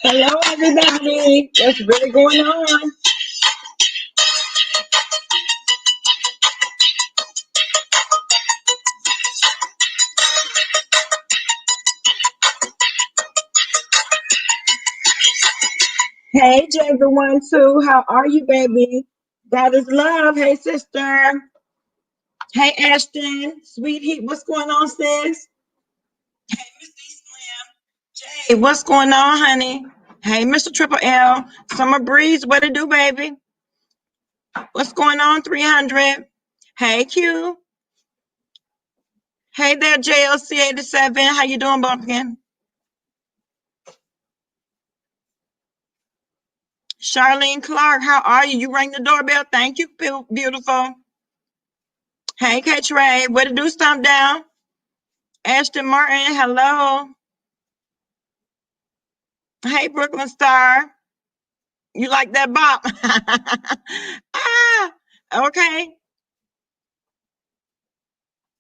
Hello, everybody. What's really going on? Hey, to everyone, too. How are you, baby? God is love. Hey, sister. Hey, Ashton. Sweet Heat. What's going on, sis? Hey, Mr. Slim. Jay, what's going on, honey? Hey, Mr. Triple L. Summer Breeze. What it do, baby? What's going on, 300? Hey, Q. Hey there, JLC87. How you doing, Bumpkin? Charlene Clark, how are you? You rang the doorbell. Thank you, beautiful. Hey, Catch Ray, what to do? Stomp down. Ashton Martin, hello. Hey, Brooklyn Star. You like that bop? Okay.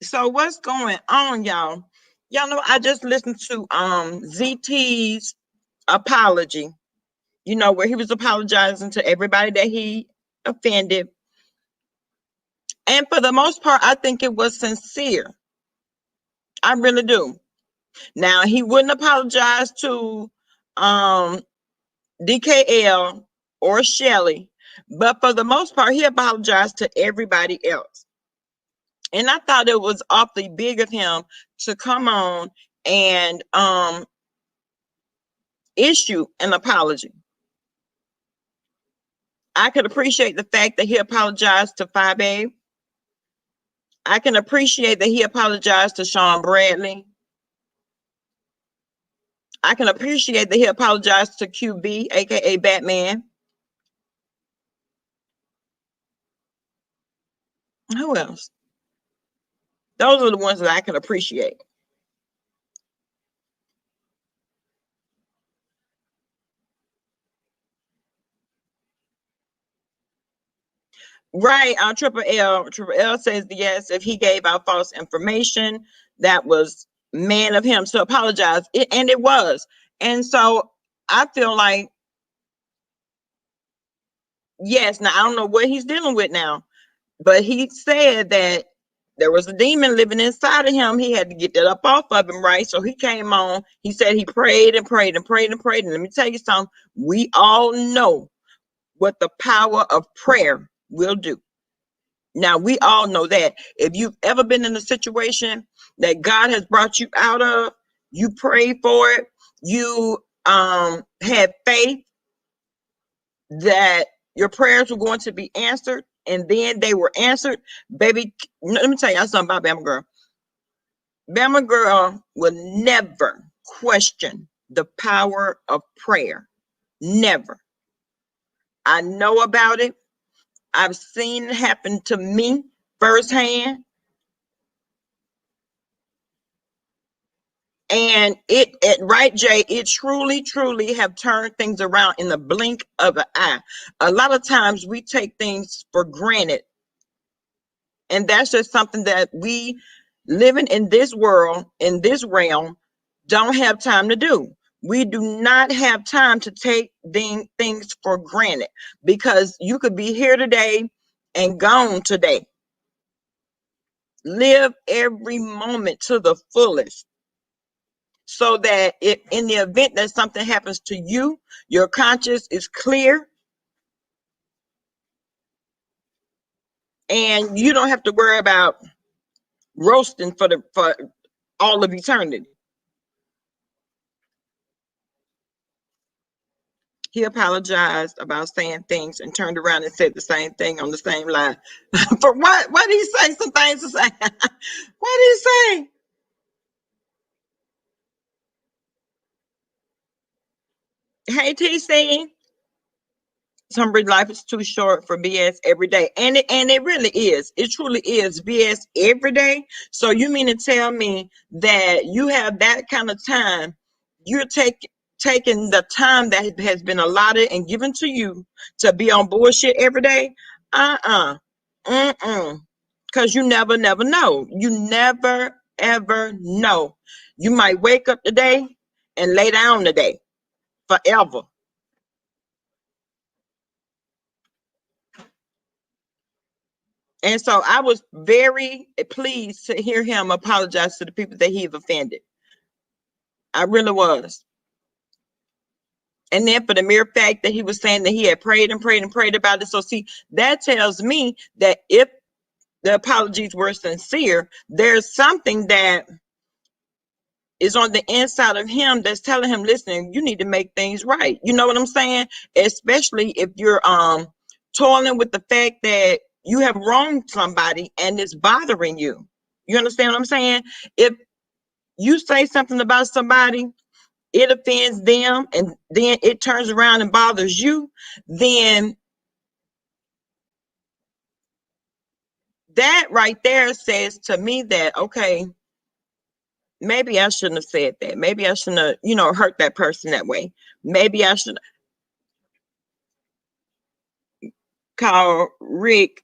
So what's going on, y'all? Y'all know I just listened to ZT's apology. You know, where he was apologizing to everybody that he offended. And for the most part, I think it was sincere. I really do. Now he wouldn't apologize to DKL or Shelly, but for the most part, he apologized to everybody else. And I thought it was awfully big of him to come on and issue an apology. I could appreciate the fact that he apologized to 5A. I can appreciate that he apologized to Sean Bradley. I can appreciate that he apologized to QB, aka Batman. Who else? Those are the ones that I can appreciate. Right, Triple L. Triple L says yes, if he gave out false information, that was man of him to apologize. And it was. And so I feel like, yes, now I don't know what he's dealing with now, but he said that there was a demon living inside of him. He had to get that up off of him, right? So he came on. He said he prayed and prayed and prayed and prayed. And let me tell you something. We all know what the power of prayer will do. Now, we all know that if you've ever been in a situation that God has brought you out of, you prayed for it, you had faith that your prayers were going to be answered, and then they were answered, baby. Let me tell you something about Bama Girl. Bama Girl will never question the power of prayer. Never. I know about it. I've seen it happen to me firsthand. And right, Jay, it truly have turned things around in the blink of an eye. A lot of times we take things for granted. And that's just something that we living in this world, in this realm, don't have time to do. We do not have time to take things for granted, because you could be here today and gone today. Live every moment to the fullest, so that if in the event that something happens to you, your conscience is clear and you don't have to worry about roasting for all of eternity. He apologized about saying things and turned around and said the same thing on the same line. For what? What did he say? Some things to say. What did he say? Hey, TC. Somebody life is too short for BS every day. And it really is. It truly is BS every day. So you mean to tell me that you have that kind of time, you're taking the time that has been allotted and given to you to be on bullshit every day? Because you never know. You never ever know. You might wake up today and lay down today. forever. And so I was very pleased to hear him apologize to the people that he've offended. I really was. And then for the mere fact that he was saying that he had prayed and prayed and prayed about it. So see, that tells me that if the apologies were sincere, there's something that is on the inside of him that's telling him, listen, you need to make things right. You know what I'm saying? Especially if you're toiling with the fact that you have wronged somebody and it's bothering you. You understand what I'm saying? If you say something about somebody, it offends them, and then it turns around and bothers you, then that right there says to me that, okay, maybe I shouldn't have said that. Maybe I shouldn't have, hurt that person that way. Maybe I should call Rick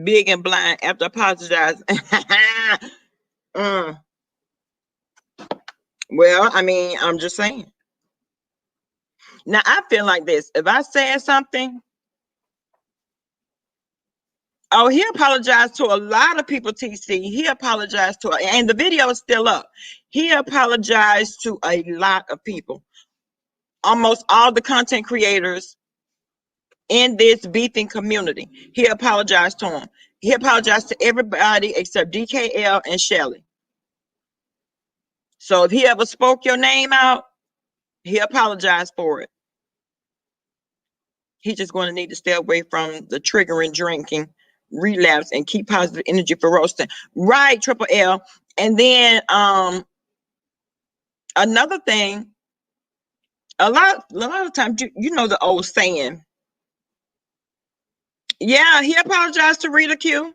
big and blind after apologizing. Well, I mean, I'm just saying. Now, I feel like this. If I said something, oh, he apologized to a lot of people, TC. He apologized to, and the video is still up. He apologized to a lot of people. Almost all the content creators in this beefing community. He apologized to them. He apologized to everybody except DKL and Shelly. So if he ever spoke your name out, he apologized for it. He's just going to need to stay away from the triggering drinking, relapse, and keep positive energy for roasting. Right, Triple L. And then another thing, a lot of times, you know the old saying. Yeah, he apologized to Rita Q.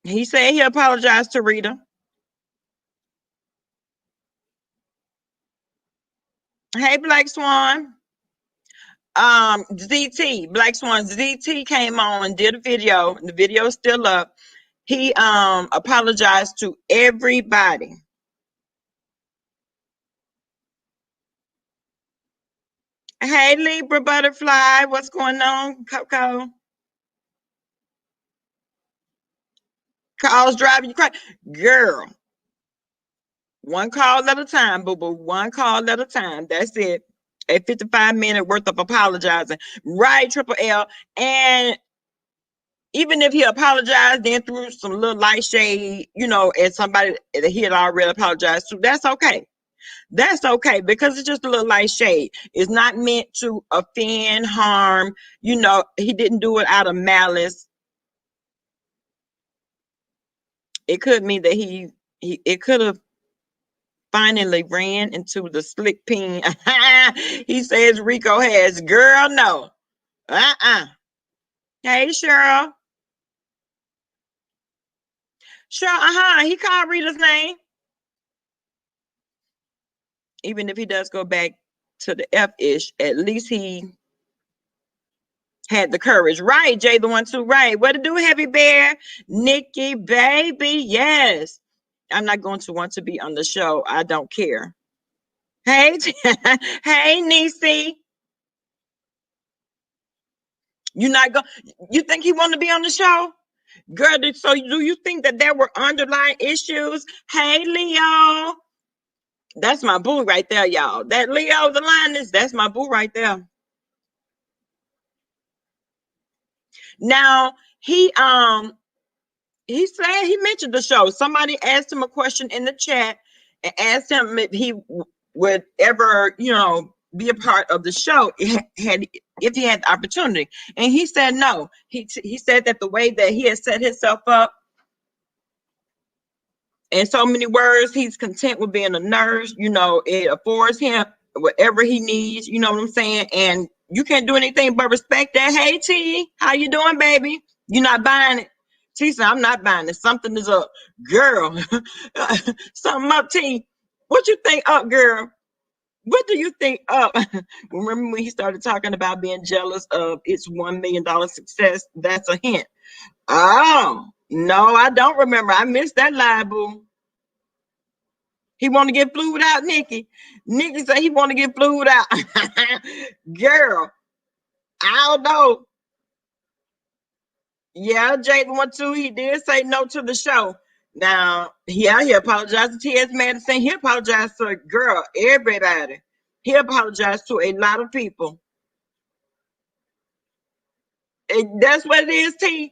He said he apologized to Rita. Hey, Black Swan. ZT, Black Swan, ZT came on and did a video. The video is still up. He apologized to everybody. Hey, Libra Butterfly, what's going on, Coco? Calls driving you crazy. Girl, one call at a time, boo-boo. One call at a time. That's it. A 55-minute worth of apologizing. Right, Triple L. And even if he apologized, then threw some little light shade, at somebody that he had already apologized to, that's okay. That's okay, because it's just a little light shade. It's not meant to offend, harm. He didn't do it out of malice. It could mean that it could have finally ran into the slick pin. He says Rico has. Girl, no. Hey, Cheryl. Cheryl, he called Rita's name. Even if he does go back to the F-ish, at least he had the courage. Right, Jay, the one too. Right. What to do, Heavy Bear? Nikki, baby. Yes. I'm not going to want to be on the show. I don't care. Hey, hey, Niecy. You think he want to be on the show? Girl, so do you think that there were underlying issues? Hey, Leo. That's my boo right there, y'all. That Leo, the lioness, that's my boo right there. Now, he said he mentioned the show. Somebody asked him a question in the chat and asked him if he would ever, be a part of the show if he had the opportunity. And he said no. He said that the way that he has set himself up, in so many words, he's content with being a nurse. It affords him whatever he needs. You know what I'm saying? And you can't do anything but respect that. Hey, T, how you doing, baby? You're not buying it? T said, I'm not buying it. Something is up. Girl, something up, T. What you think up, girl? What do you think up? Remember when he started talking about being jealous of its $1 million success? That's a hint. Oh, no, I don't remember. I missed that live, boo. He want to get flued out, Nikki. Nikki said he want to get flued out. Girl, I don't know. Yeah, Jaden one too. He did say no to the show. Now, yeah, he apologized to T.S. Madison. He apologized to girl, everybody. He apologized to a lot of people. That's what it is, T.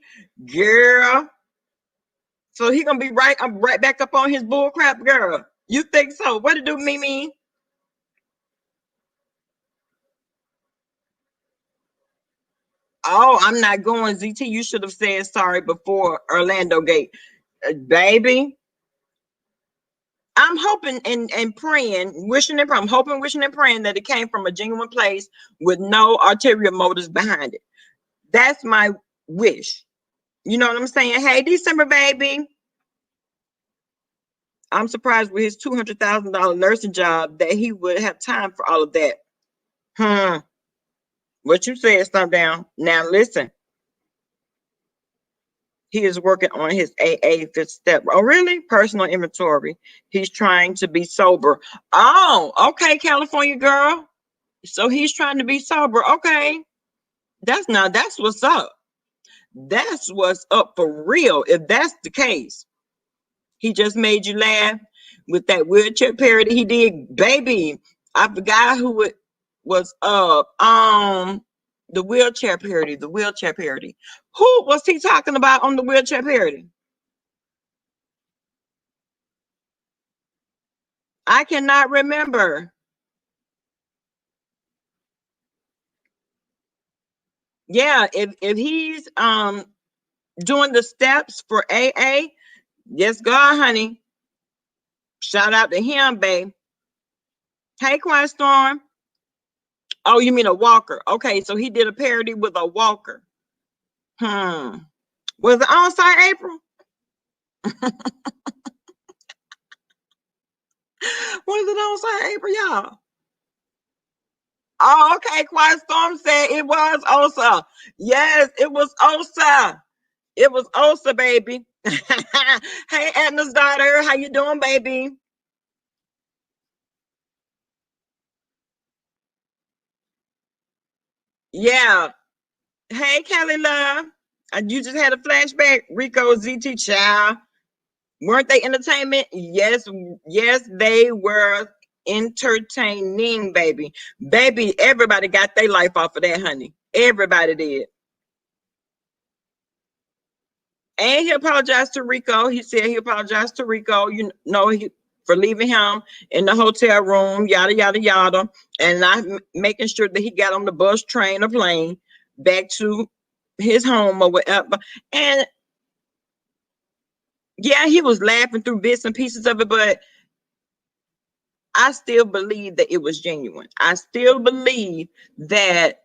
Girl. So he gonna be right. I'm right back up on his bull crap, girl. You think so? What it do, Mimi? Oh, I'm not going. ZT, you should have said sorry before Orlando Gate, baby. I'm hoping and praying, I'm hoping, wishing, and praying that it came from a genuine place with no ulterior motives behind it. That's my wish. You know what I'm saying? Hey, December, baby. I'm surprised with his $200,000 nursing job that he would have time for all of that. What you said, Stump Down. Now listen. He is working on his AA fifth step. Oh, really? Personal inventory. He's trying to be sober. Oh, okay, California girl. So he's trying to be sober. Okay. That's what's up. That's what's up for real. If that's the case, he just made you laugh with that wheelchair parody he did. Baby, I forgot who it was the wheelchair parody. The wheelchair parody. Who was he talking about on the wheelchair parody? I cannot remember. Yeah, if he's doing the steps for AA, yes, God, honey. Shout out to him, babe. Hey, Quiet Storm. Oh, you mean a walker? Okay, so he did a parody with a walker. Was it on site, April? Was it on site, April, y'all? Oh, okay. Quiet Storm said it was Osa. Yes, it was Osa. It was Osa, baby. Hey, Edna's daughter, how you doing, baby? Yeah. Hey, Kelly Love. You just had a flashback. Rico ZT Child. Weren't they entertainment? Yes, yes, they were entertaining, baby. Baby, everybody got their life off of that, honey. Everybody did. And he apologized to Rico. He said he apologized to Rico, for leaving him in the hotel room, yada, yada, yada, and not making sure that he got on the bus, train, or plane back to his home or whatever. And yeah, he was laughing through bits and pieces of it, but I still believe that it was genuine. I still believe that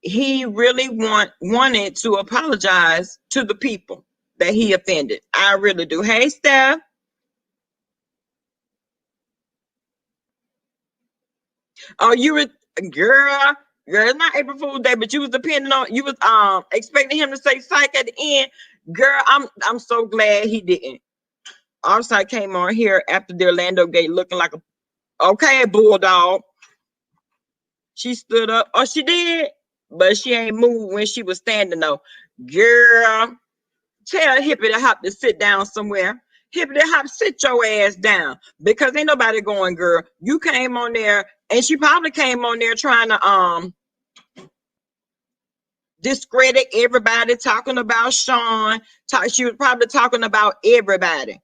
he really wanted to apologize to the people that he offended. I really do. Hey, Steph. Oh, you were girl. Girl, it's not April Fool's Day, but you was expecting him to say psych at the end. Girl, I'm so glad he didn't. Offside came on here after the Orlando Gate looking like a okay bulldog. She stood up. Oh, she did, but she ain't moved when she was standing though. Girl, tell Hippity Hop to sit down somewhere. Hippity Hop, sit your ass down because ain't nobody going, girl. You came on there, and she probably came on there trying to discredit everybody, talking about Sean. She was probably talking about everybody.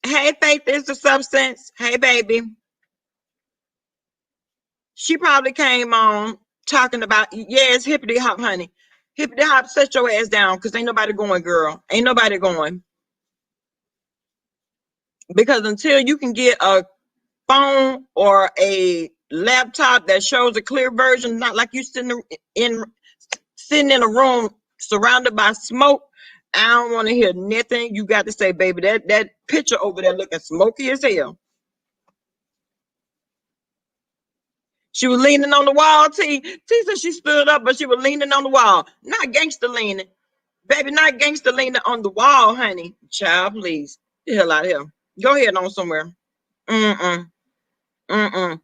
Hey, Faith is the substance. Hey, baby. She probably came on talking about, yes, Hippity Hop, honey. Hippity Hop, set your ass down because ain't nobody going, girl. Ain't nobody going. Because until you can get a phone or a laptop that shows a clear version, not like you sitting in a room surrounded by smoke, I don't want to hear nothing you got to say, baby. That picture over there looking smoky as hell. She was leaning on the wall, T said she stood up, but she was leaning on the wall. Not gangster leaning. Baby, not gangster leaning on the wall, honey. Child, please. Get the hell out of here. Go ahead on somewhere. Mm-mm. Mm-mm.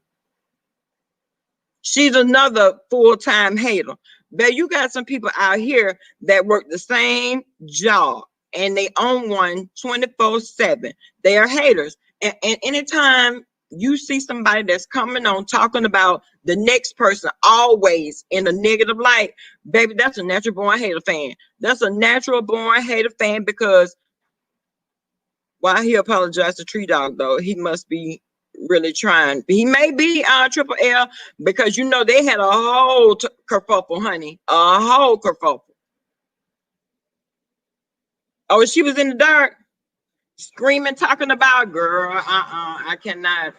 She's another full-time hater. But you got some people out here that work the same job and they own one 24/7. They are haters. And anytime you see somebody that's coming on talking about the next person always in a negative light, baby, that's a natural born hater fan. That's a natural born hater fan because why he apologized to Tree Dog though, he must be really trying. He may be Triple L because you know they had a whole kerfuffle, honey, a whole kerfuffle. Oh, she was in the dark, screaming, talking about girl. I cannot.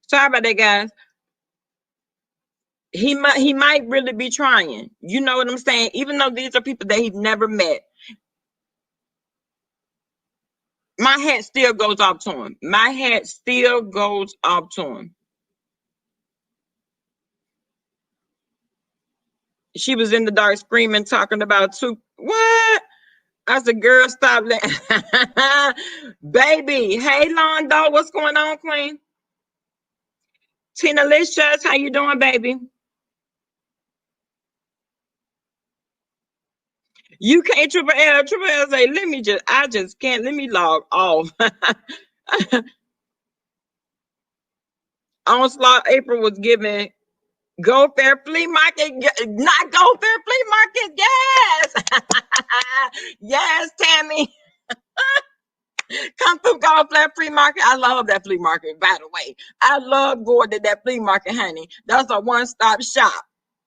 Sorry about that, guys. He might really be trying. You know what I'm saying? Even though these are people that he's never met, my hat still goes off to him. My hat still goes off to him. She was in the dark screaming, talking about two. What? I said, girl, stop that. Baby. Hey, Londo. What's going on, Queen? Tina Licious, how you doing, baby? You can't Triple L. Triple L say, I just can't. Let me log off. Onslaught April was giving Go Fair Flea Market, not Go Fair Flea Market. Yes. Yes, Tammy. Come through Go Fair Flea Market. I love that flea market, by the way. I love going to that flea market, honey. That's a one-stop shop.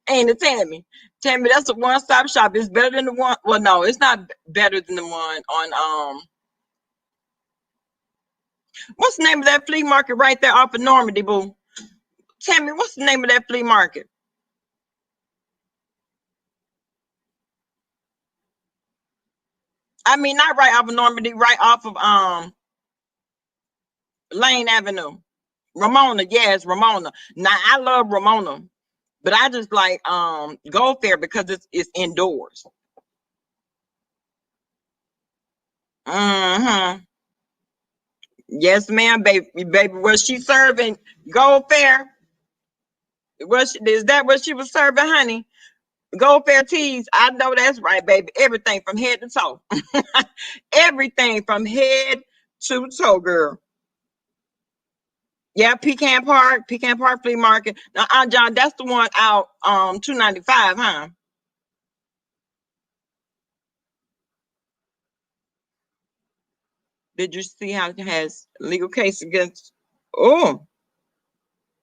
Ain't it, Tammy? Tammy, that's a one-stop shop. It's better than the one. Well, no, it's not better than the one on what's the name of that flea market right there off of Normandy, boo? Tammy, what's the name of that flea market? I mean, not right off of Normandy, right off of Lane Avenue. Ramona, yes, Ramona. Now I love Ramona, but I just like Gold Fair because it's indoors. Mm-hmm. Yes, ma'am, baby. Was she serving Gold Fair? Is that what she was serving, honey? Gold Fair teas. I know that's right, baby. Everything from head to toe. Everything from head to toe, girl. Yeah, Pecan Park Flea Market. Now, John, that's the one out 295, huh? Did you see how it has legal case against? Oh,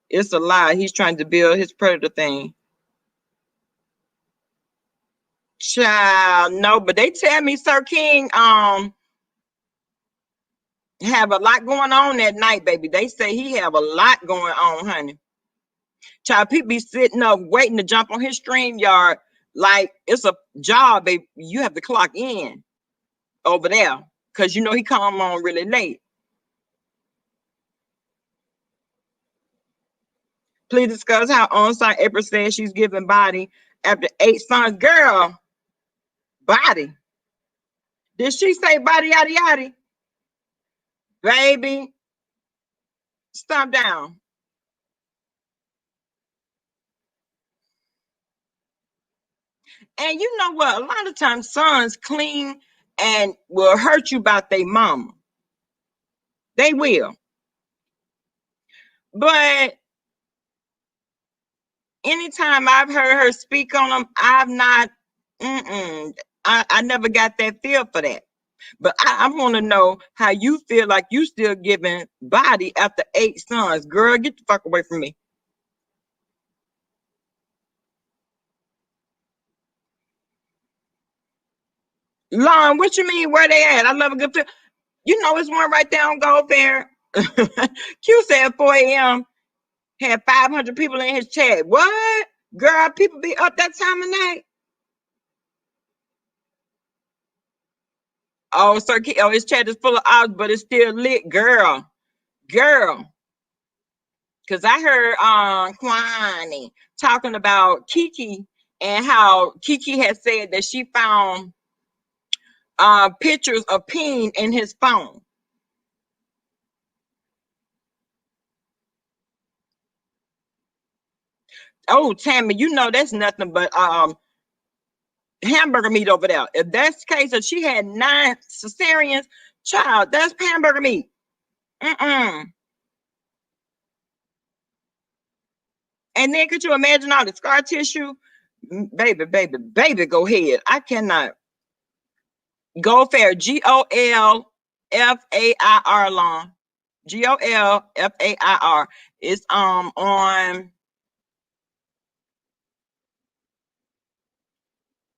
it's a lie. He's trying to build his predator thing. Child, no, but they tell me Sir King have a lot going on that night, baby. They say he have a lot going on, honey. Child, people be sitting up waiting to jump on his stream yard like it's a job, baby. You have to clock in over there because you know he come on really late. Please discuss how on-site April says she's giving body after 8 sons. Girl, body. Did she say body yada yada? Baby, stop down. And you know what? A lot of times sons clean and will hurt you about their mama. They will. But anytime I've heard her speak on them, I've not, I never got that feel for that. But I want to know how you feel like you still giving body after 8 sons. Girl, get the fuck away from me. Lon, what you mean? Where they at? I love a good film. You know, it's one right there on Gold Fair. Q said 4 a.m. had 500 people in his chat. What? Girl, people be up that time of night. Oh, Sir King, oh, his chat is full of odds, but it's still lit, girl. Girl. Because I heard Kwani talking about Kiki and how Kiki had said that she found pictures of Peen in his phone. Oh, Tammy, you know that's nothing but hamburger meat over there. If that's the case, if she had 9 cesareans, child, that's hamburger meat. Mm-mm. And then could you imagine all the scar tissue? Baby, baby, baby, go ahead. I cannot. Goldfair, Golfair long. Golfair. It's on,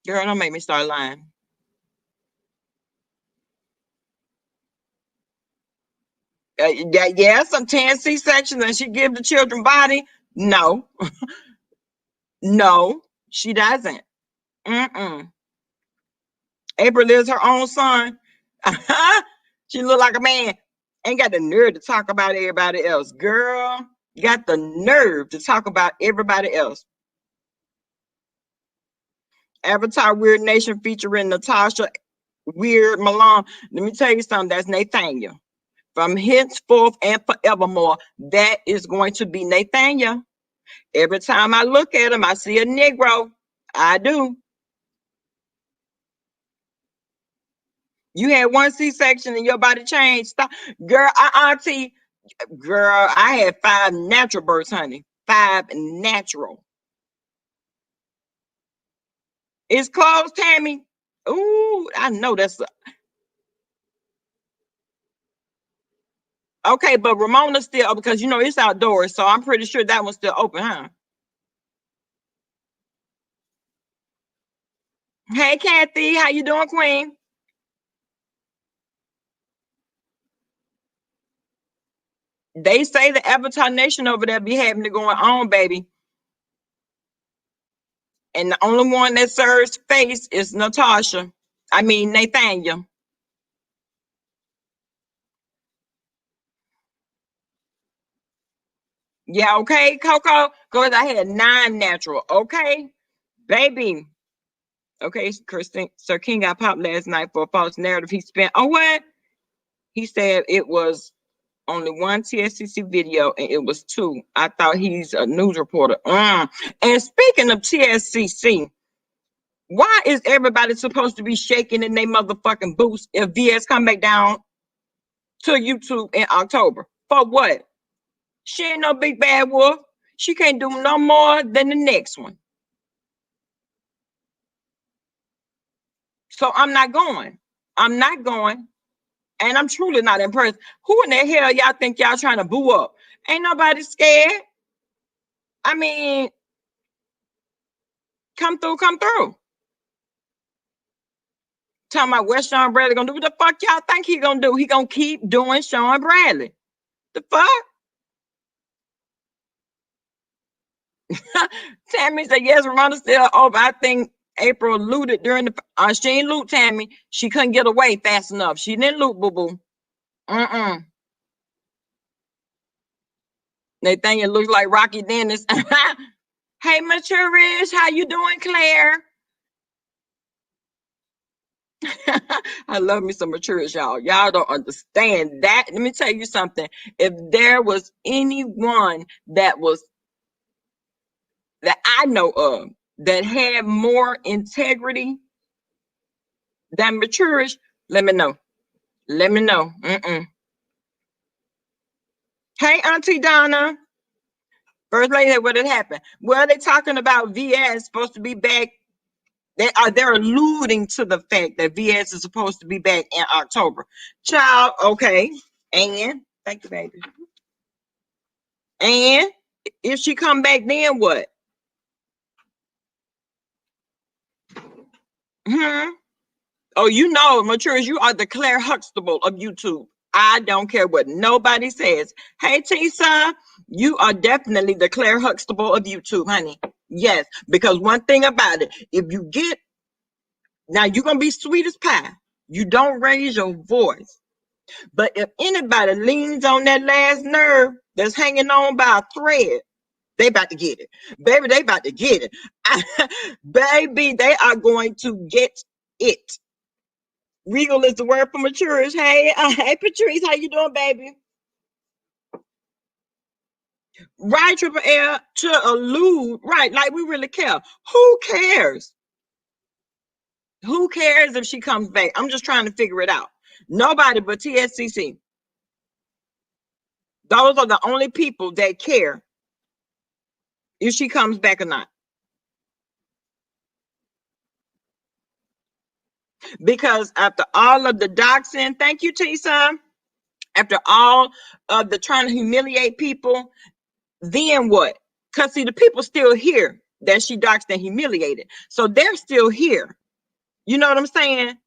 girl, don't make me start lying. Yeah, some 10 C-sections and she give the children body. No, no, she doesn't. Mm-mm. April is her own son. She look like a man. Ain't got the nerve to talk about everybody else. Girl, you got the nerve to talk about everybody else. Avatar Weird Nation featuring Natasha Weird Malone. Let me tell you something. That's Nathaniel. From henceforth and forevermore, that is going to be Nathaniel. Every time I look at him, I see a Negro. I do. You had 1 C-section and your body changed. Stop. Girl, auntie, girl, I had 5 natural births, honey. 5 natural. It's closed, Tammy. Ooh, I know that's okay, but Ramona's still because you know it's outdoors, so I'm pretty sure that one's still open, huh? Hey, Kathy, how you doing, Queen? They say the Avatar Nation over there be having it going on, baby. And the only one that serves face is Natasha. I mean Nathaniel. Yeah, okay, Coco. Because I had 9 natural. Okay, baby. Okay, Christine, Sir King got popped last night for a false narrative he spent. Oh, what? He said it was only 1 TSCC video and it was 2. I thought he's a news reporter. And speaking of TSCC, why is everybody supposed to be shaking in their motherfucking boots if VS come back down to YouTube in October? For what? She ain't no big bad wolf. She can't do no more than the next one. So I'm not going. I'm not going. And I'm truly not impressed. Who in the hell y'all think y'all trying to boo up? Ain't nobody scared. I mean, come through, come through. Talking about what Sean Bradley gonna do. What the fuck y'all think he gonna do? He gonna keep doing Sean Bradley. The fuck? Tammy said, yes, Ramona's still over. I think April looted during the, she ain't loot, Tammy. She couldn't get away fast enough. She didn't loot, boo-boo. Mm-mm. Nathaniel looks like Rocky Dennis. Hey, Maturish, how you doing, Claire? I love me some Maturish, y'all. Y'all don't understand that. Let me tell you something. If there was anyone that I know of that had more integrity than Maturish, let me know. Let me know. Mm-mm. Hey, Auntie Donna. First lady, what had happened? Well, they're talking about VS supposed to be back. They're alluding to the fact that VS is supposed to be back in October. Child, okay. And thank you, baby. And if she come back, then what? Hmm. Oh, you know, Matures, you are the Claire Huxtable of YouTube. I don't care what nobody says. Hey, Tisa, you are definitely the Claire Huxtable of YouTube, honey. Yes, because one thing about it, if you get now, you're gonna be sweet as pie. You don't raise your voice. But if anybody leans on that last nerve that's hanging on by a thread, they about to get it. Baby, they about to get it. Baby, they are going to get it. Regal is the word for matures. Hey, hey, Patrice, how you doing, baby? Right, Triple L, to allude, right, like we really care. Who cares? Who cares if she comes back? I'm just trying to figure it out. Nobody but TSCC. Those are the only people that care if she comes back or not. Because after all of the doxing, thank you, Tisa. After all of the trying to humiliate people, then what? Because see, the people still here that she doxed and humiliated. So they're still here. You know what I'm saying?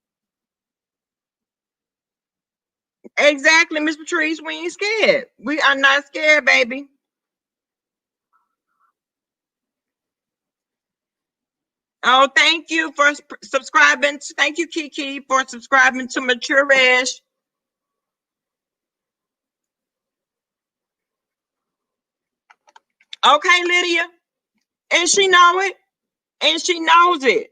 Exactly, Miss Patrice. We ain't scared. We are not scared, baby. Oh, thank you for subscribing. Thank you, Kiki, for subscribing to Maturish. Okay, Lydia. And she know it. And she knows it.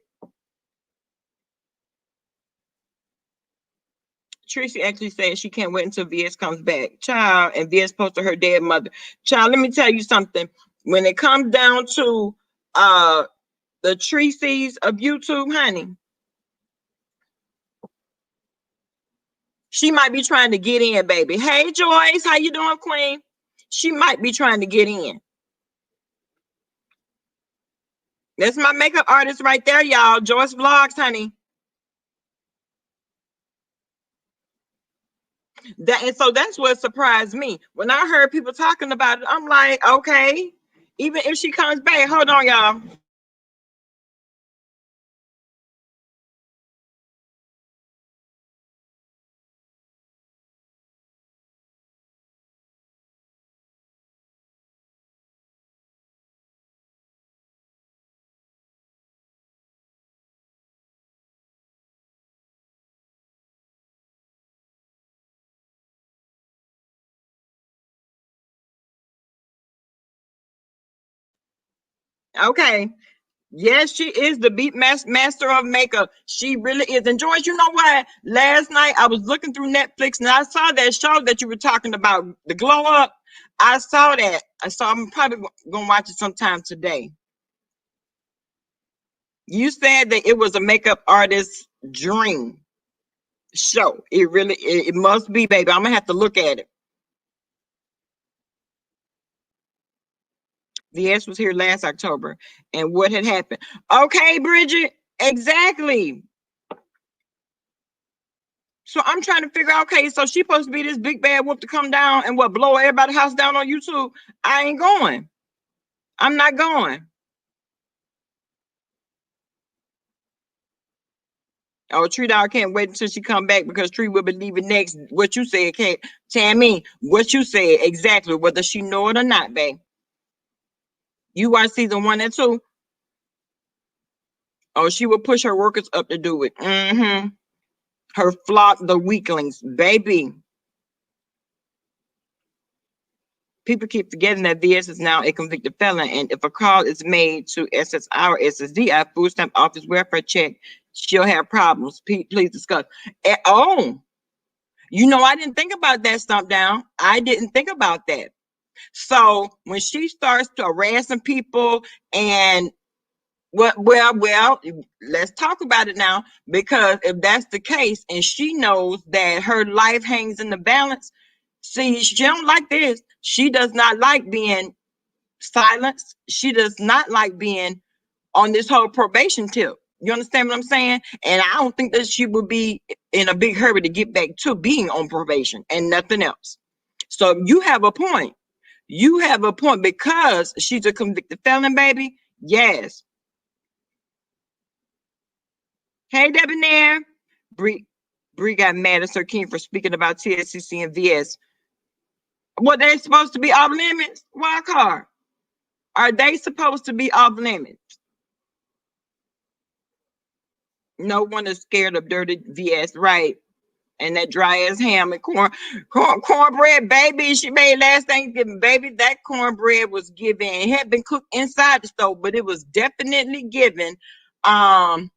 Tracy actually said she can't wait until VS comes back. Child, and VS posted her dead mother. Child, let me tell you something. When it comes down to the Tracy's of YouTube, honey, she might be trying to get in, baby. Hey, Joyce, how you doing, Queen? She might be trying to get in. That's my makeup artist right there, y'all. Joyce Vlogs, honey. And so that's what surprised me. When I heard people talking about it, I'm like, okay, even if she comes back, hold on, y'all. Okay. Yes, she is the beat master of makeup. She really is. And George, you know what? Last night I was looking through Netflix and I saw that show that you were talking about, the Glow Up. I saw that. I'm probably gonna watch it sometime today. You said that it was a makeup artist's dream show. It must be, baby. I'm gonna have to look at it. The S was here last October, and what had happened? Okay, Bridget, exactly. So I'm trying to figure out, okay, so she supposed to be this big bad whoop to come down and what, blow everybody's house down on YouTube. I ain't going. I'm not going. Oh, Tree Dog can't wait until she come back because Tree will be leaving next. What you said, Kate, Tammy, what you said exactly, whether she know it or not, babe. You watch season 1 and 2. Oh, she will push her workers up to do it. Mm-hmm. Her flock, the weaklings, baby. People keep forgetting that VS is now a convicted felon, and if a call is made to SSI or SSDI, Food Stamp Office Welfare Check, she'll have problems. Please discuss. Oh, you know, I didn't think about that, Stomp Down. I didn't think about that. So when she starts to harassing people and well, let's talk about it now, because if that's the case and she knows that her life hangs in the balance, see, she don't like this. She does not like being silenced. She does not like being on this whole probation tip. You understand what I'm saying? And I don't think that she would be in a big hurry to get back to being on probation and nothing else. So you have a point. You have a point because she's a convicted felon, baby. Yes. Hey, Debonair. Bree got mad at Sir King for speaking about TSCC and VS. What, they supposed to be off limits? Wild card. Are they supposed to be off limits? No one is scared of dirty VS, right? And that dry ass ham and cornbread, baby. She made last Thanksgiving, baby. That cornbread was given. It had been cooked inside the stove, but it was definitely given hot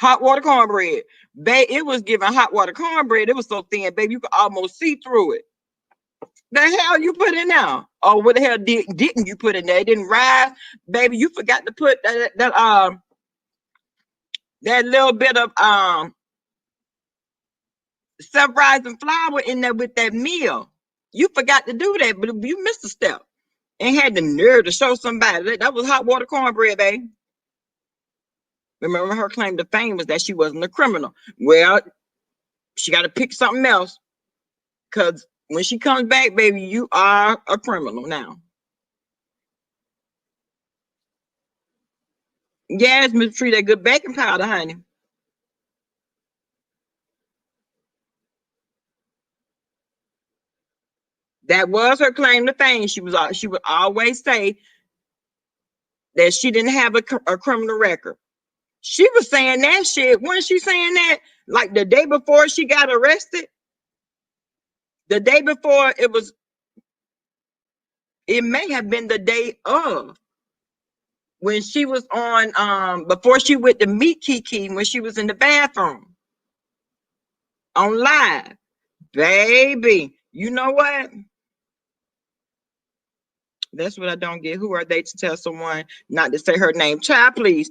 water cornbread. It was given hot water cornbread. It was so thin, baby, you could almost see through it. The hell you put in there? Oh, what the hell didn't you put in there? It didn't rise, baby. You forgot to put that little bit of self-rising flour in there with that meal. You forgot to do that, but you missed a step and had the nerve to show somebody that was hot water cornbread, baby. Remember, her claim to fame was that she wasn't a criminal. Well, she got to pick something else, because when she comes back, baby, you are a criminal now. Yes, Miss Tree, that good baking powder, honey. That was her claim to fame. She would always say that she didn't have a criminal record. She was saying that shit. Wasn't she saying that like the day before she got arrested? The day before it may have been the day of, when she was on before she went to meet Kiki, when she was in the bathroom on live. Baby, you know what? That's what I don't get. Who are they to tell someone not to say her name? Child, please.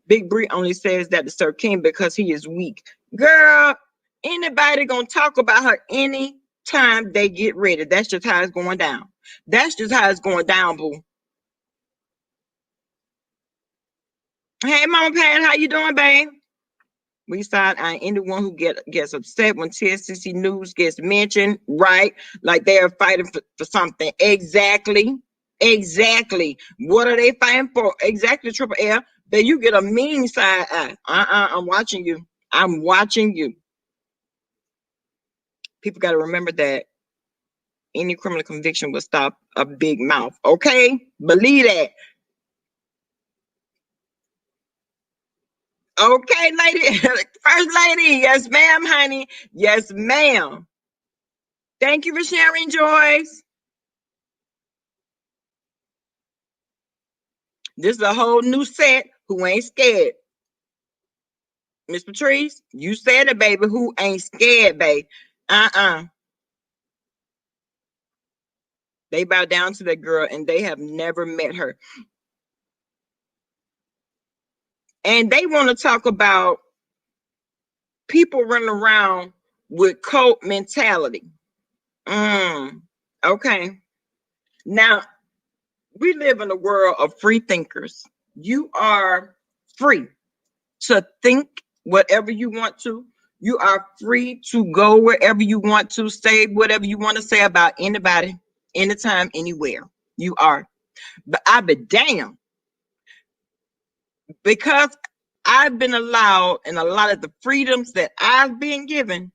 Big Bree only says that to Sir King because he is weak. Girl, anybody gonna talk about her any time they get ready. That's just how it's going down. That's just how it's going down, boo. Hey, Mama Pat, how you doing, babe? We side eye anyone who gets upset when TSCC news gets mentioned, right? Like they are fighting for something. Exactly. Exactly. What are they fighting for? Exactly, Triple L. That you get a mean side eye. I'm watching you. I'm watching you. People got to remember that any criminal conviction will stop a big mouth. Okay? Believe that. Okay, lady. First lady. Yes, ma'am, honey. Yes, ma'am. Thank you for sharing, Joyce. This is a whole new set who ain't scared. Miss Patrice, you said it, baby. Who ain't scared, babe? They bow down to that girl and they have never met her. And they want to talk about people running around with cult mentality. Okay. Now, we live in a world of free thinkers. You are free to think whatever you want to. You are free to go wherever you want to, say whatever you want to say about anybody, anytime, anywhere. You are. But I be damn, because I've been allowed and a lot of the freedoms that I've been given,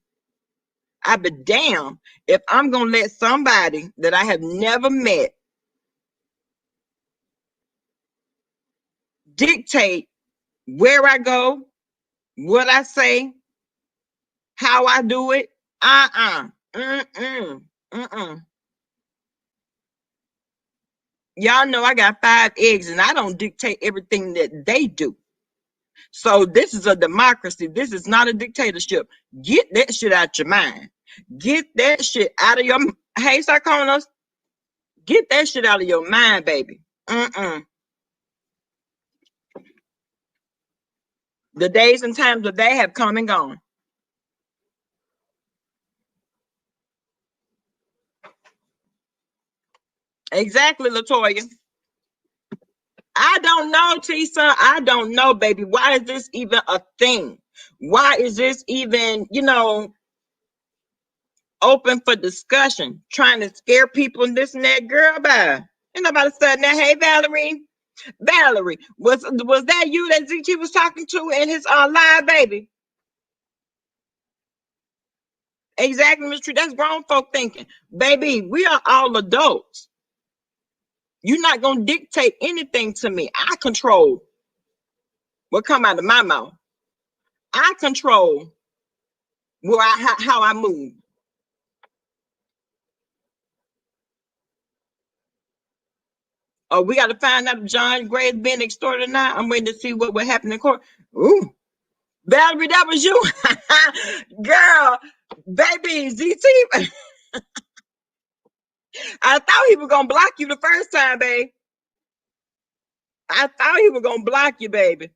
I be damn if I'm gonna let somebody that I have never met dictate where I go, what I say, how I do it. Mm-mm. Mm-mm. Y'all know I got 5 eggs and I don't dictate everything that they do. So this is a democracy. This is not a dictatorship. Get that shit out your mind. Get that shit out of your, hey, Sarkonos, get that shit out of your mind, baby. Mm-mm. The days and times of that have come and gone. Exactly, Latoya. I don't know, Tisa. I don't know, baby. Why is this even a thing? Why is this even, open for discussion? Trying to scare people and this and that. Girl, bye. Ain't nobody saying that. Hey, Valerie. Valerie, was that you that ZT was talking to in his live, baby? Exactly, Mr. Tree. That's grown folk thinking. Baby, we are all adults. You're not going to dictate anything to me. I control what come out of my mouth. I control how I move. Oh, we got to find out if John Gray is being extorted or not. I'm waiting to see what will happen in court. Ooh, Valerie, that was you. Girl, baby, ZT. I thought he was going to block you the first time, babe. I thought he was going to block you, baby.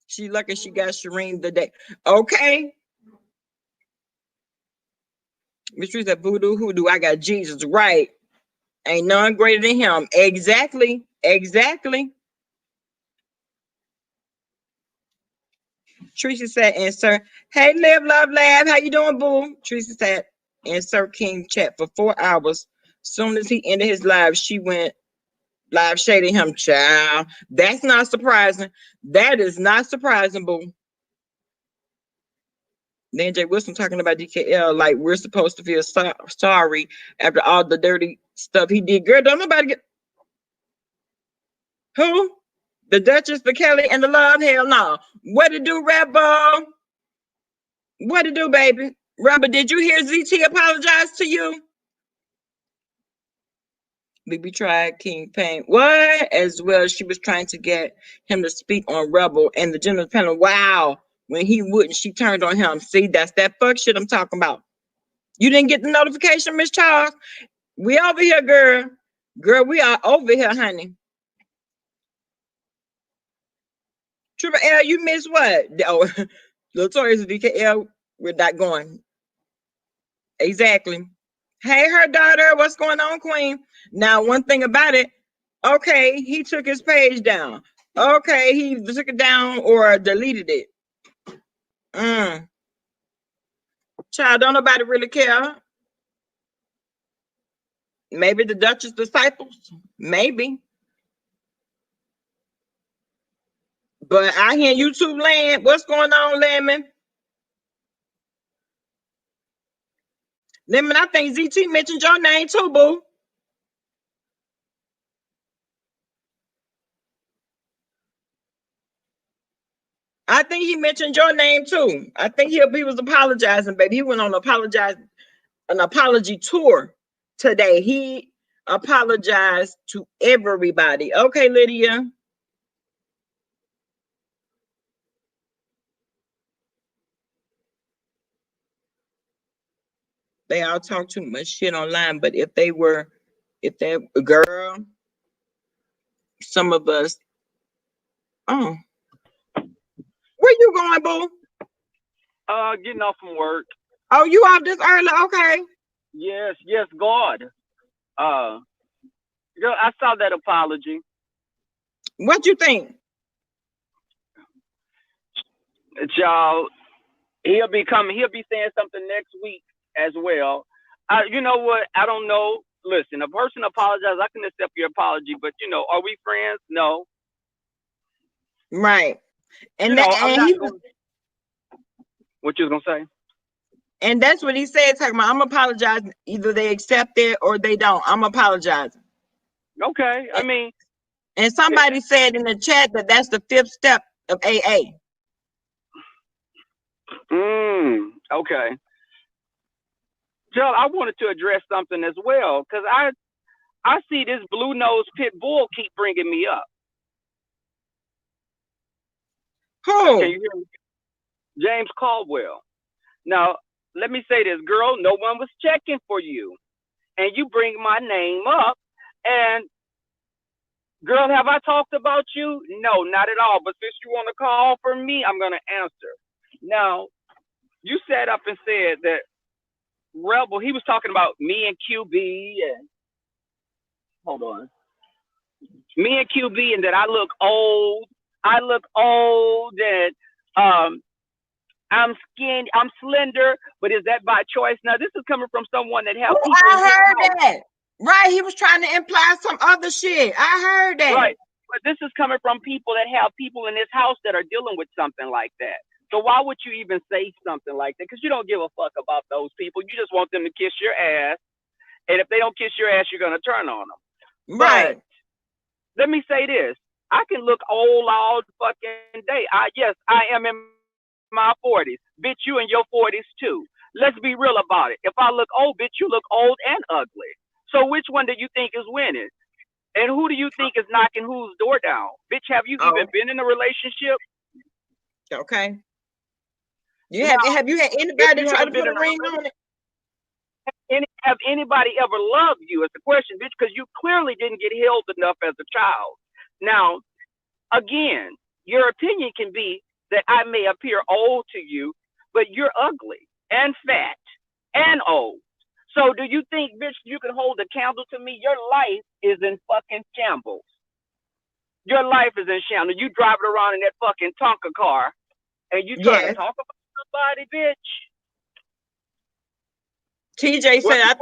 She lucky she got Shireen today. Okay. Miss Reese said, voodoo, hoodoo, I got Jesus. Right. Ain't none greater than him. Exactly. Exactly. Tracy said, insert. Hey, live, love, laugh. How you doing, boo? Tracy said, insert King chat for 4 hours. Soon as he ended his live, she went live shading him. Child. That's not surprising. That is not surprising, boo. Then Jay Wilson talking about DKL like we're supposed to feel sorry after all the dirty stuff he did. Girl, don't nobody get who? The Duchess, the Kelly, and the Love? Hell no. What it do, Rebel? What it do, baby? Rebel, did you hear ZT apologize to you? BB tried King Pain. What? As well, she was trying to get him to speak on Rebel and the general panel. Wow. When he wouldn't, she turned on him. See, that's that fuck shit I'm talking about. You didn't get the notification, Miss Charles? We over here, girl. Girl, we are over here, honey. Triple L, you missed what? Oh, Notorious DKL, we're not going. Exactly. Hey, her daughter, what's going on, Queen? Now, one thing about it, okay, he took his page down. Okay, he took it down or deleted it. Child, don't nobody really care. Maybe the Duchess disciples. Maybe. But I hear YouTube land. What's going on, Lemon? Lemon, I think ZT mentioned your name too, boo. I think he mentioned your name too. I think he was apologizing, baby. He went on an apology tour today. He apologized to everybody. Okay, Lydia. They all talk too much shit online, but if that girl, some of us, oh, where you going, boo? Getting off from work. Oh, you off this early? Okay. Yes, God. Girl, I saw that apology. What you think? Y'all, he'll be saying something next week as well. You know what? I don't know. Listen, a person apologizes, I can accept your apology, but are we friends? No. Right. And what you was gonna say? And that's what he said, talking about, I'm apologizing. Either they accept it or they don't. I'm apologizing. Okay. I mean. And somebody said in the chat that that's the 5th step of AA. Okay. Joe, I wanted to address something as well, because I see this blue nose pit bull keep bringing me up. Who? Can you hear me? James Caldwell. Now, let me say this, girl, no one was checking for you. And you bring my name up. And, girl, have I talked about you? No, not at all. But since you want to call for me, I'm going to answer. Now, you sat up and said that Rebel, he was talking about me and QB and, hold on. Me and QB, and that I look old. And I'm skinny, I'm slender, but is that by choice? Now, this is coming from someone that helps people. I heard that. Right, he was trying to imply some other shit. I heard that. Right, but this is coming from people that have people in this house that are dealing with something like that. So why would you even say something like that? Because you don't give a fuck about those people. You just want them to kiss your ass. And if they don't kiss your ass, you're going to turn on them. Right. But let me say this. I can look old all the fucking day. Yes, I am in my 40s. Bitch, you in your 40s too. Let's be real about it. If I look old, bitch, you look old and ugly. So which one do you think is winning? And who do you think is knocking whose door down? Bitch, have you even been in a relationship? Okay. Have you had anybody try to put a ring on it? Have anybody ever loved you? It's a question, bitch, because you clearly didn't get held enough as a child. Now, again, your opinion can be that I may appear old to you, but you're ugly and fat and old. So do you think, bitch, you can hold a candle to me? Your life is in fucking shambles. Your life is in shambles. You driving around in that fucking Tonka car and you trying to talk about somebody, bitch. TJ said, I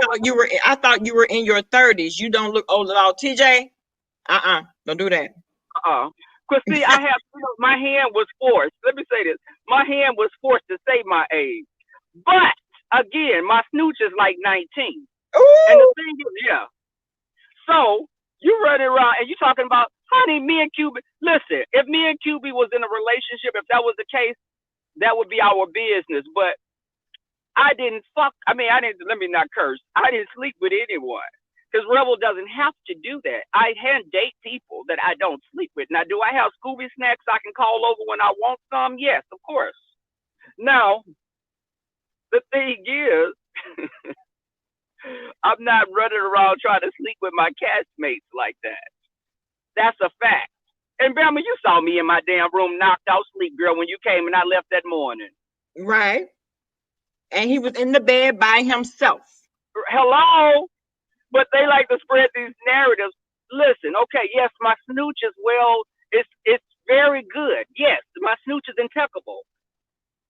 thought you were in your 30s. You don't look old at all. TJ, don't do that. Because see, I have, my hand was forced. Let me say this. My hand was forced to say my age. But, again, my snooch is like 19. Ooh. And the thing is, yeah. So, you running around and you talking about, honey, me and QB. Listen, if me and QB was in a relationship, if that was the case, that would be our business. But let me not curse. I didn't sleep with anyone. Because Rebel doesn't have to do that. I hand date people that I don't sleep with. Now, do I have Scooby snacks I can call over when I want some? Yes, of course. Now, the thing is, I'm not running around trying to sleep with my castmates like that. That's a fact. And Bama, you saw me in my damn room knocked out sleep, girl, when you came and I left that morning. Right. And he was in the bed by himself. Hello? But they like to spread these narratives. Listen, okay, yes, my snooch is it's very good. Yes, my snooch is impeccable.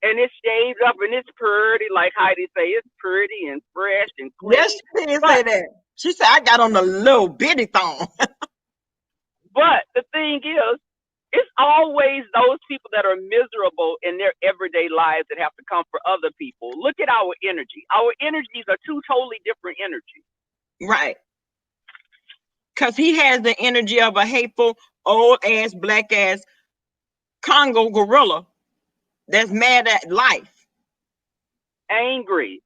And it's shaved up and it's pretty, like Heidi say, it's pretty and fresh and clean. Yes, she didn't say that. She said, I got on a little bitty thong. But the thing is, it's always those people that are miserable in their everyday lives that have to come for other people. Look at our energy. Our energies are two totally different energies. Right. Because he has the energy of a hateful, old-ass, black-ass Congo gorilla that's mad at life. Angry.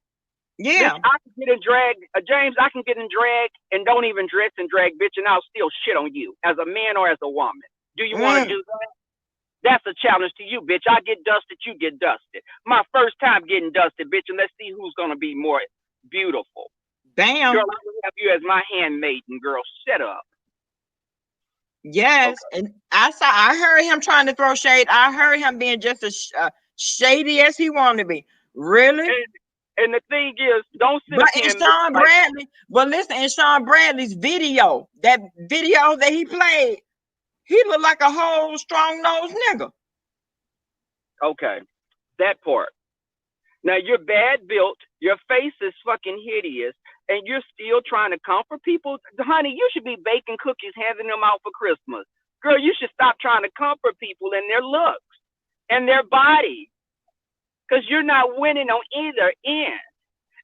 Yeah. Bitch, I can get in drag. James, I can get in drag and don't even dress in drag, bitch, and I'll still shit on you as a man or as a woman. Do you want to do that? That's a challenge to you, bitch. I get dusted, you get dusted. My first time getting dusted, bitch, and let's see who's going to be more beautiful. Damn. Girl, I will have you as my handmaiden, girl. Shut up. Yes. Okay. And I heard him trying to throw shade. I heard him being just as shady as he wanted to be. Really? And the thing is, don't sit but in Sean Bradley, well, listen, in Sean Bradley's video, that video that he played, he looked like a whole strong-nosed nigga. Okay. That part. Now, you're bad built. Your face is fucking hideous. And you're still trying to comfort people. Honey, you should be baking cookies, handing them out for Christmas. Girl, you should stop trying to comfort people in their looks and their body. Because you're not winning on either end.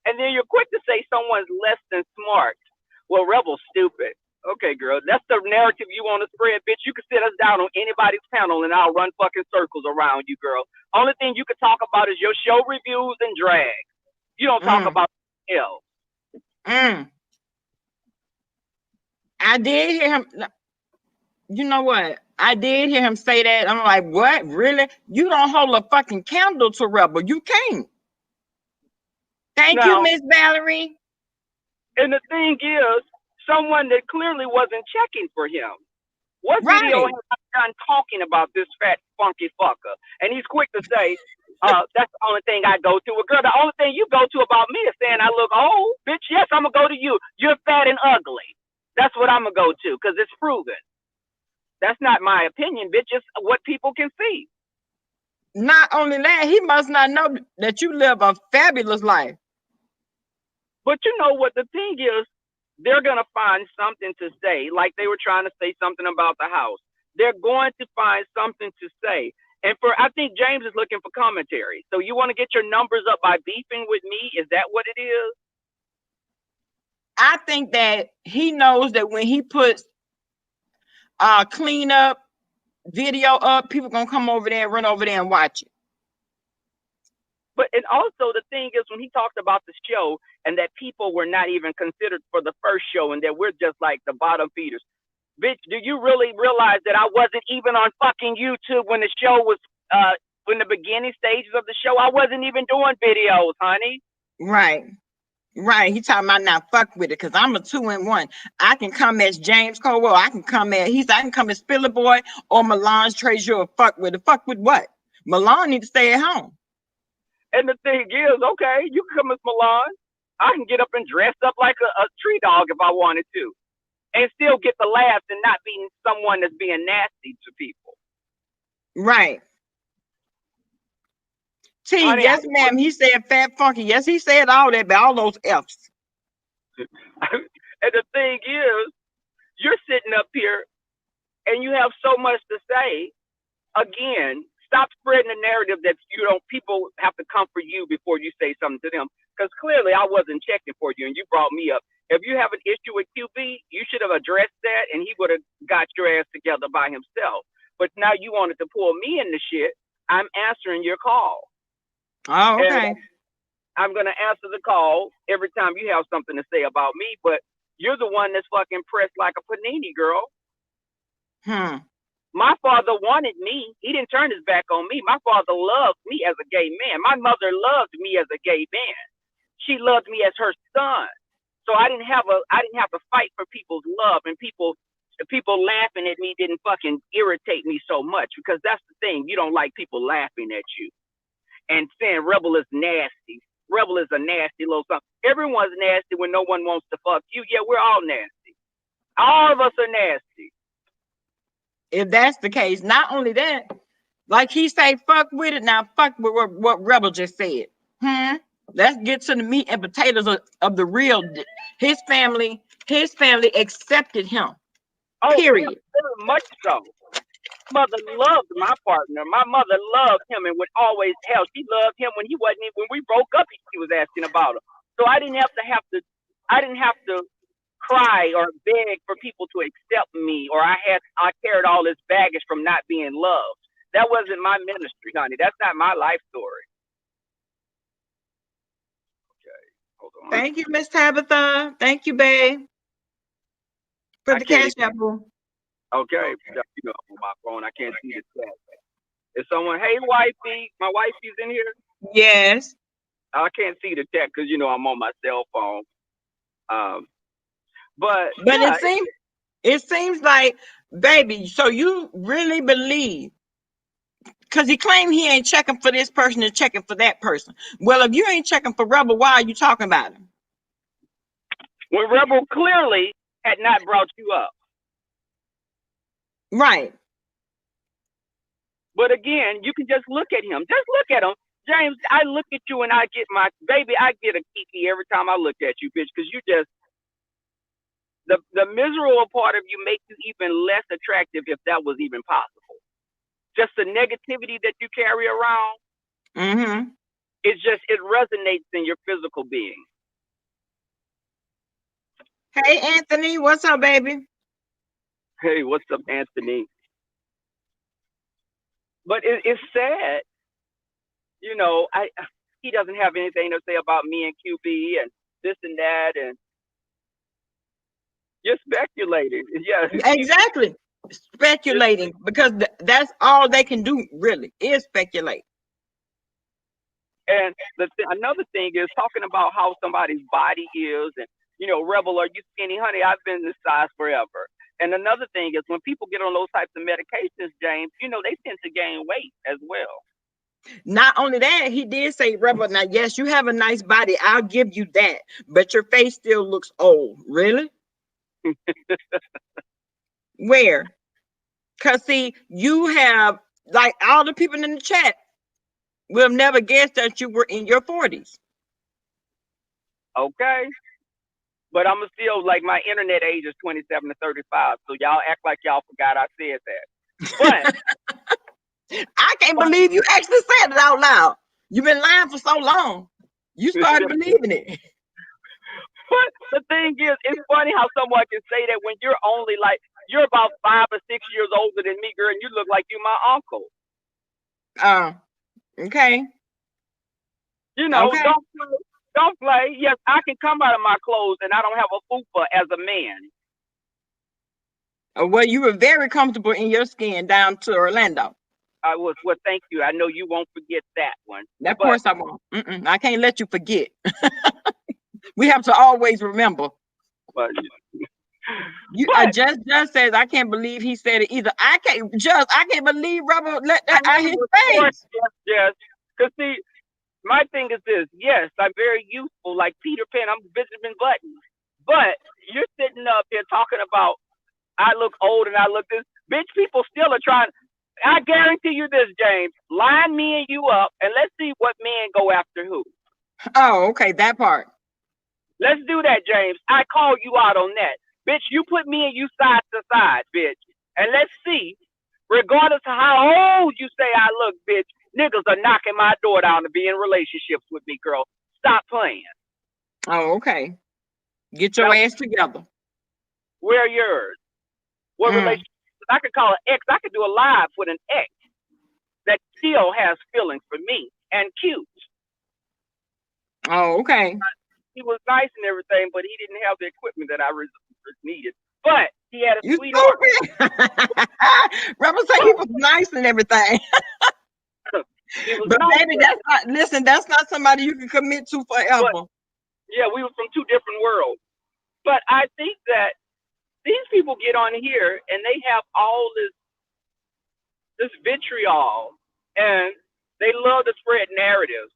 And then you're quick to say someone's less than smart. Well, Rebel's stupid. Okay, girl, that's the narrative you want to spread, bitch. You can sit us down on anybody's panel and I'll run fucking circles around you, girl. Only thing you can talk about is your show reviews and drag. You don't talk about anything else. I did hear him. You know what? I did hear him say that. I'm like, what? Really? You don't hold a fucking candle to Rebel. You can't. Thank you, Miss Valerie. And the thing is, someone that clearly wasn't checking for him. What video has I done talking about this fat, funky fucker? And he's quick to say, that's the only thing I go to. Well, girl, the only thing you go to about me is saying I look old. Bitch, yes, I'm going to go to you. You're fat and ugly. That's what I'm going to go to because it's proven. That's not my opinion, bitch. It's what people can see. Not only that, he must not know that you live a fabulous life. But you know what the thing is? They're going to find something to say, like they were trying to say something about the house. They're going to find something to say. And I think James is looking for commentary. So you want to get your numbers up by beefing with me? Is that what it is? I think that he knows that when he puts cleanup video up, people gonna come over there and run over there and watch it. But and also the thing is when he talked about the show and that people were not even considered for the first show and that we're just like the bottom feeders. Bitch, do you really realize that I wasn't even on fucking YouTube when the show was when the beginning stages of the show? I wasn't even doing videos, honey. Right. Right. He talking about now fuck with it because I'm a 2-in-1. I can come as James Caldwell. I can come as I can come as Spiller Boy or Melange Treasure. Fuck with it. Fuck with what? Milan need to stay at home. And the thing is, okay, you can come as Milan. I can get up and dress up like a tree dog if I wanted to. And still get the laughs and not being someone that's being nasty to people. Right. T, honey, yes, ma'am. He said fat funky. Yes, he said all that, but all those F's. And the thing is, you're sitting up here and you have so much to say. Again, stop spreading the narrative that people have to come for you before you say something to them. Because clearly I wasn't checking for you and you brought me up. If you have an issue with QB, you should have addressed that and he would have got your ass together by himself. But now you wanted to pull me in the shit. I'm answering your call. Oh, okay. And I'm going to answer the call every time you have something to say about me, but you're the one that's fucking pressed like a panini, girl. My father wanted me. He didn't turn his back on me. My father loved me as a gay man. My mother loved me as a gay man. She loved me as her son. So I didn't have to fight for people's love, and people laughing at me didn't fucking irritate me so much, because that's the thing. You don't like people laughing at you and saying Rebel is nasty. Rebel is a nasty little something. Everyone's nasty when no one wants to fuck you. Yeah, we're all nasty. All of us are nasty. If that's the case, not only that, like he say, fuck with it. Now fuck with what Rebel just said. Let's get to the meat and potatoes of the real. His family accepted him. Oh, period. Very much so. Mother loved my partner. My mother loved him and would always help. She loved him when we broke up. She was asking about him. So I didn't have to cry or beg for people to accept me, or I carried all this baggage from not being loved. That wasn't my ministry, honey. That's not my life story. Okay, hold on. Thank you, Miss Tabitha. Thank you, babe. For the cash apple. Okay, you know, on my phone, I can't see the chat. Is someone, hey, wifey, my wifey's in here? Yes. I can't see the chat because, you know, I'm on my cell phone. But yeah, it seems like, baby, so you really believe, because he claimed he ain't checking for this person and checking for that person. Well, if you ain't checking for Rebel, why are you talking about him? When Rebel clearly had not brought you up. Right. But again, you can just look at him. Just look at him. James, I look at you and I get a kiki every time I look at you, bitch, because you just, the miserable part of you makes you even less attractive, if that was even possible. Just the negativity that you carry around, it resonates in your physical being. Hey, Anthony, what's up, baby? Hey, what's up, Anthony? But it's sad, you know. He doesn't have anything to say about me and QB and this and that, and you're speculating. Yeah, exactly. Speculating, because that's all they can do, really, is speculate. And another thing is talking about how somebody's body is, and, you know, Rebel, are you skinny? Honey, I've been this size forever. And another thing is when people get on those types of medications, James, you know, they tend to gain weight as well. Not only that, he did say, Rebel, now, yes, you have a nice body. I'll give you that. But your face still looks old. Really? Where? Because, see, you have, like, all the people in the chat will have never guessed that you were in your 40s. Okay. But I'm still, like, my internet age is 27 to 35. So y'all act like y'all forgot I said that. But I can't believe you actually said it out loud. You've been lying for so long. You started believing it. But the thing is, it's funny how someone can say that when you're only like, You're about 5 or 6 years older than me, girl, and you look like you my uncle. Okay. You know, Okay. don't play. Yes, I can come out of my clothes and I don't have a fupa as a man. Well, you were very comfortable in your skin down to Orlando. Well, thank you. I know you won't forget that one. Of course I won't. I can't let you forget. We have to always remember. But Just says I can't believe he said it either. I can't believe Rebel let that out his face. Yes. Because see, my thing is this. Yes, I'm very useful, like Peter Pan. I'm Benjamin Button. But you're sitting up here talking about I look old and I look this. Bitch, people still are trying. I guarantee you this, James. Line me and you up, and let's see what men go after who. Oh, okay, that part. Let's do that, James. I call you out on that. Bitch, you put me and you side to side, bitch. And let's see, regardless of how old you say I look, bitch, niggas are knocking my door down to be in relationships with me, girl. Stop playing. Oh, okay. Get your ass together. Where are yours? What relationship? I could call an ex. I could do a live with an ex that still has feelings for me and cute. Oh, okay. He was nice and everything, but he didn't have the equipment that I needed. But he had a sweet heart. Rebel say he was nice and everything. But nice, baby, that's not somebody you can commit to forever. But, yeah, we were from two different worlds. But I think that these people get on here and they have all this vitriol, and they love to spread narratives.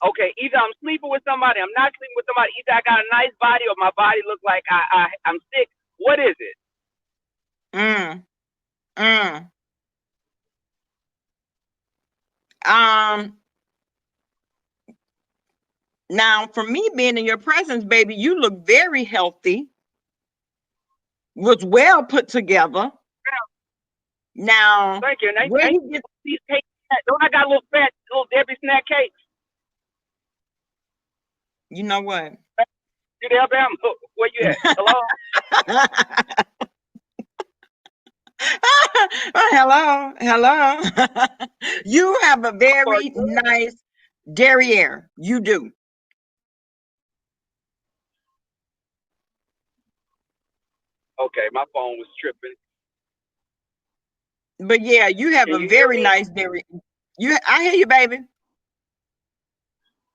Okay, either I'm sleeping with somebody, I'm not sleeping with somebody. Either I got a nice body or my body looks like I'm sick. What is it? Now, for me being in your presence, baby, you look very healthy. Was well put together. Now, thank you. Where he gets these cakes? Don't I got little fat, little Debbie snack cakes? You know what? You there, Bam? Where you at? Hello? Hello. You have a very nice derriere. You do. Okay, my phone was tripping. But yeah, you have a very nice derriere. I hear you, baby.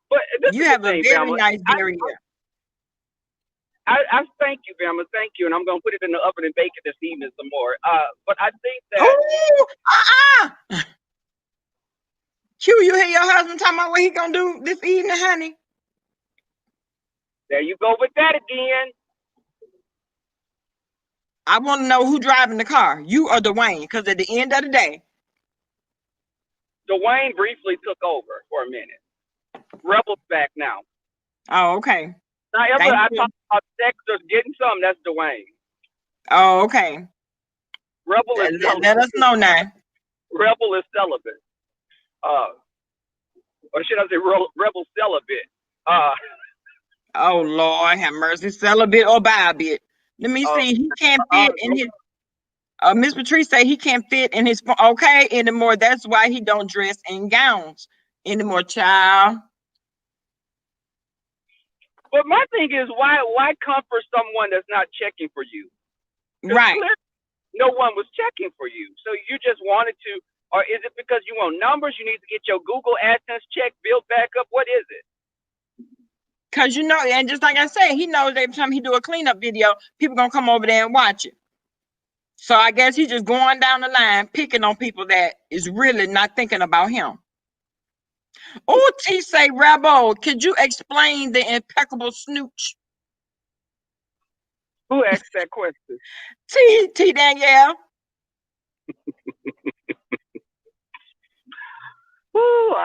But you have a very nice derriere. I thank you, Bama. Thank you, and I'm gonna put it in the oven and bake it this evening some more. But I think that Q, you hear your husband talking about what he gonna do this evening, honey? There you go with that again. I want to know who driving the car, you or Dwayne, because at the end of the day, Dwayne briefly took over for a minute. Rebel's back now. Oh, okay. Now, I talk about Dexter's getting some. That's Dwayne. Oh, okay. Rebel is let us know now. Rebel is celibate. Or should I say Rebel celibate? Oh Lord, have mercy, celibate or buy a bit. Let me see. He can't fit in his. Miss Patrice say he can't fit in his anymore. That's why he don't dress in gowns anymore, child. But my thing is, why comfort someone that's not checking for you? Right. No one was checking for you, so you just wanted to, or is it because you want numbers? You need to get your Google AdSense check built back up. What is it? Because and just like I said, he knows every time he do a cleanup video, people gonna come over there and watch it. So I guess he's just going down the line, picking on people that is really not thinking about him. Oh, T say, Rebel, could you explain the impeccable snooch? Who asked that question? T Danielle. Ooh,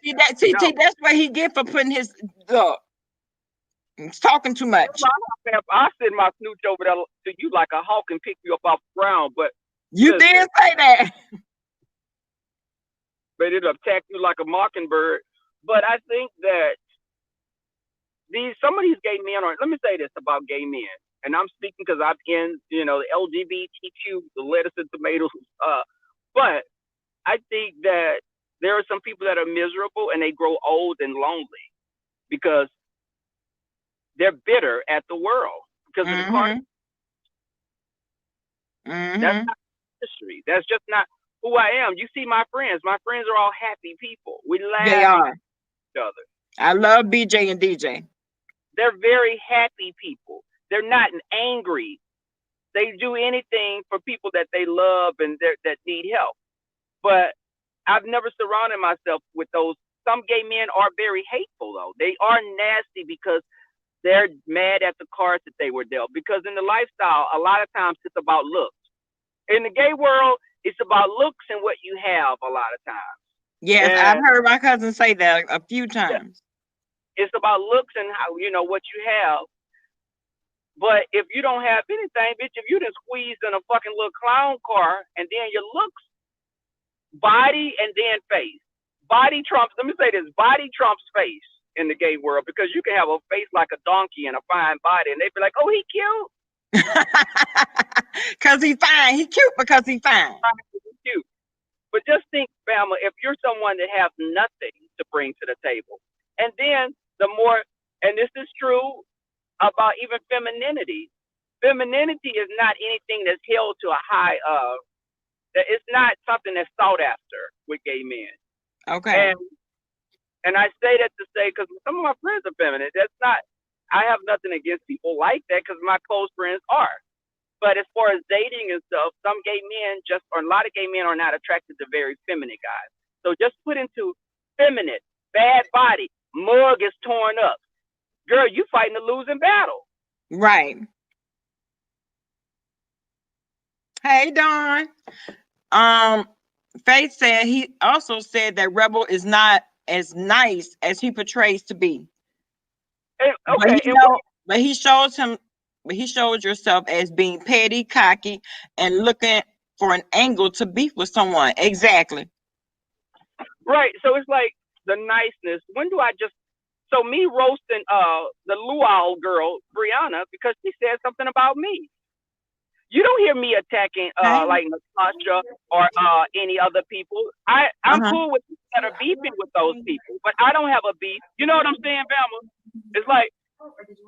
See, that's what he get for putting his he's talking too much. I send my snooch over there to you like a hawk and pick you up off the ground, but you did say that. But it'll attack you like a mockingbird. But I think that some of these gay men let me say this about gay men. and I'm speaking because I'm in, the LGBTQ, the lettuce and tomatoes. But I think that there are some people that are miserable and they grow old and lonely because they're bitter at the world because of the car. That's not history. That's just not who I am. You see my friends. My friends are all happy people. We laugh They at are. each other. I love BJ and DJ. They're very happy people. They're not angry. They do anything for people that they love and that need help. But I've never surrounded myself with those. Some gay men are very hateful, though. They are nasty because they're mad at the cards that they were dealt. Because in the lifestyle, a lot of times it's about looks. In the gay world, it's about looks and what you have a lot of times. Yes, and I've heard my cousin say that a few times. Yeah. It's about looks and how what you have. But if you don't have anything, bitch, if you done squeezed in a fucking little clown car and then your looks, body and then face. Body trumps, let me say this, body trumps face in the gay world because you can have a face like a donkey and a fine body and they'd be like, oh, he cute. Because he fine. He cute because he fine. He's cute. But just think, Bama, if you're someone that has nothing to bring to the table, and then the more, and this is true about even femininity. Femininity is not anything that's held to a high it's not something that's sought after with gay men. Okay. And I say that to say, because some of my friends are feminine. That's not, I have nothing against people like that because my close friends are. But as far as dating and stuff, some gay men or a lot of gay men are not attracted to very feminine guys. So just put into feminine, bad body, mug is torn up. Girl, you fighting a losing battle. Right. Hey, Dawn. Faith said he also said that Rebel is not as nice as he portrays to be. Okay. But he showed yourself as being petty, cocky, and looking for an angle to beef with someone. Exactly. Right. So it's like the niceness. When do I just so me roasting the luau girl, Brianna, because she said something about me. You don't hear me attacking like Natasha or any other people. I'm cool with people that are beefing with those people, but I don't have a beef. You know what I'm saying, Bama? It's like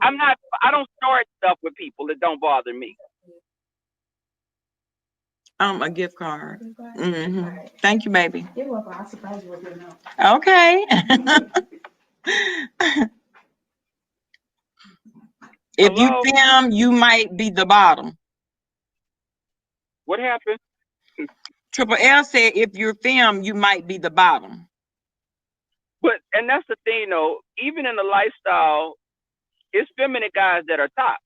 I don't start stuff with people that don't bother me. A gift card. Mm-hmm. Thank you, baby. You're welcome. I'll surprise you with your note. Okay. If you film, you might be the bottom. What happened? Triple L said if you're film, you might be the bottom. And that's the thing, though. Even in the lifestyle, it's feminine guys that are tops,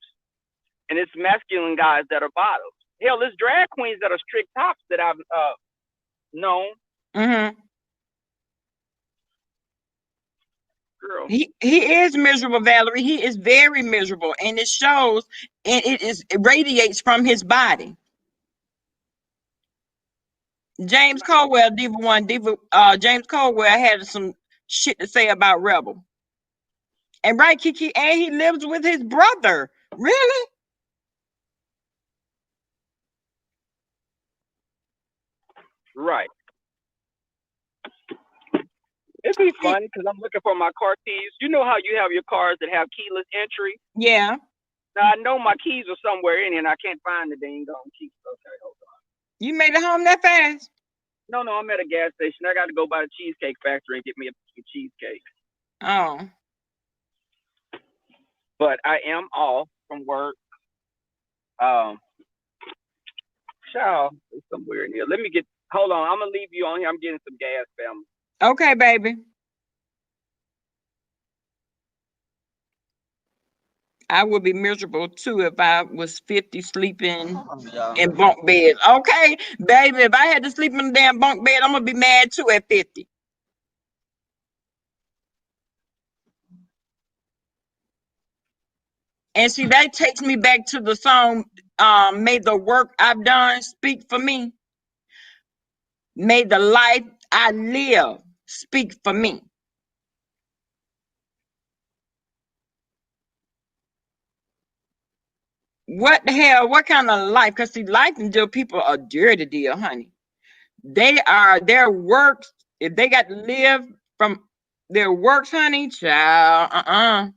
and it's masculine guys that are bottoms. Hell, there's drag queens that are strict tops that I've known. Mm-hmm. Girl. He is miserable, Valerie. He is very miserable, and it shows, and it radiates from his body. James Caldwell, James Caldwell had some shit to say about Rebel. And right, Kiki, and he lives with his brother. Really? Right. It'd be funny because I'm looking for my car keys. You know how you have your cars that have keyless entry? Yeah. Now I know my keys are somewhere in here and I can't find the dang on keys. Okay, hold on. You made it home that fast? No, I'm at a gas station. I got to go by the Cheesecake Factory and get me a cheesecake. Oh. But I am off from work. Child, it's somewhere in here. Hold on. I'm going to leave you on here. I'm getting some gas, family. Okay, baby. I would be miserable too if I was 50 sleeping in bunk beds. Okay, baby, if I had to sleep in a damn bunk bed, I'm gonna be mad too at 50. And see, that takes me back to the song, may the work I've done speak for me. May the life I live speak for me. What the hell? What kind of life? Because see, life and deal people are dirty deal, honey. They are their works. If they got to live from their works, honey, child,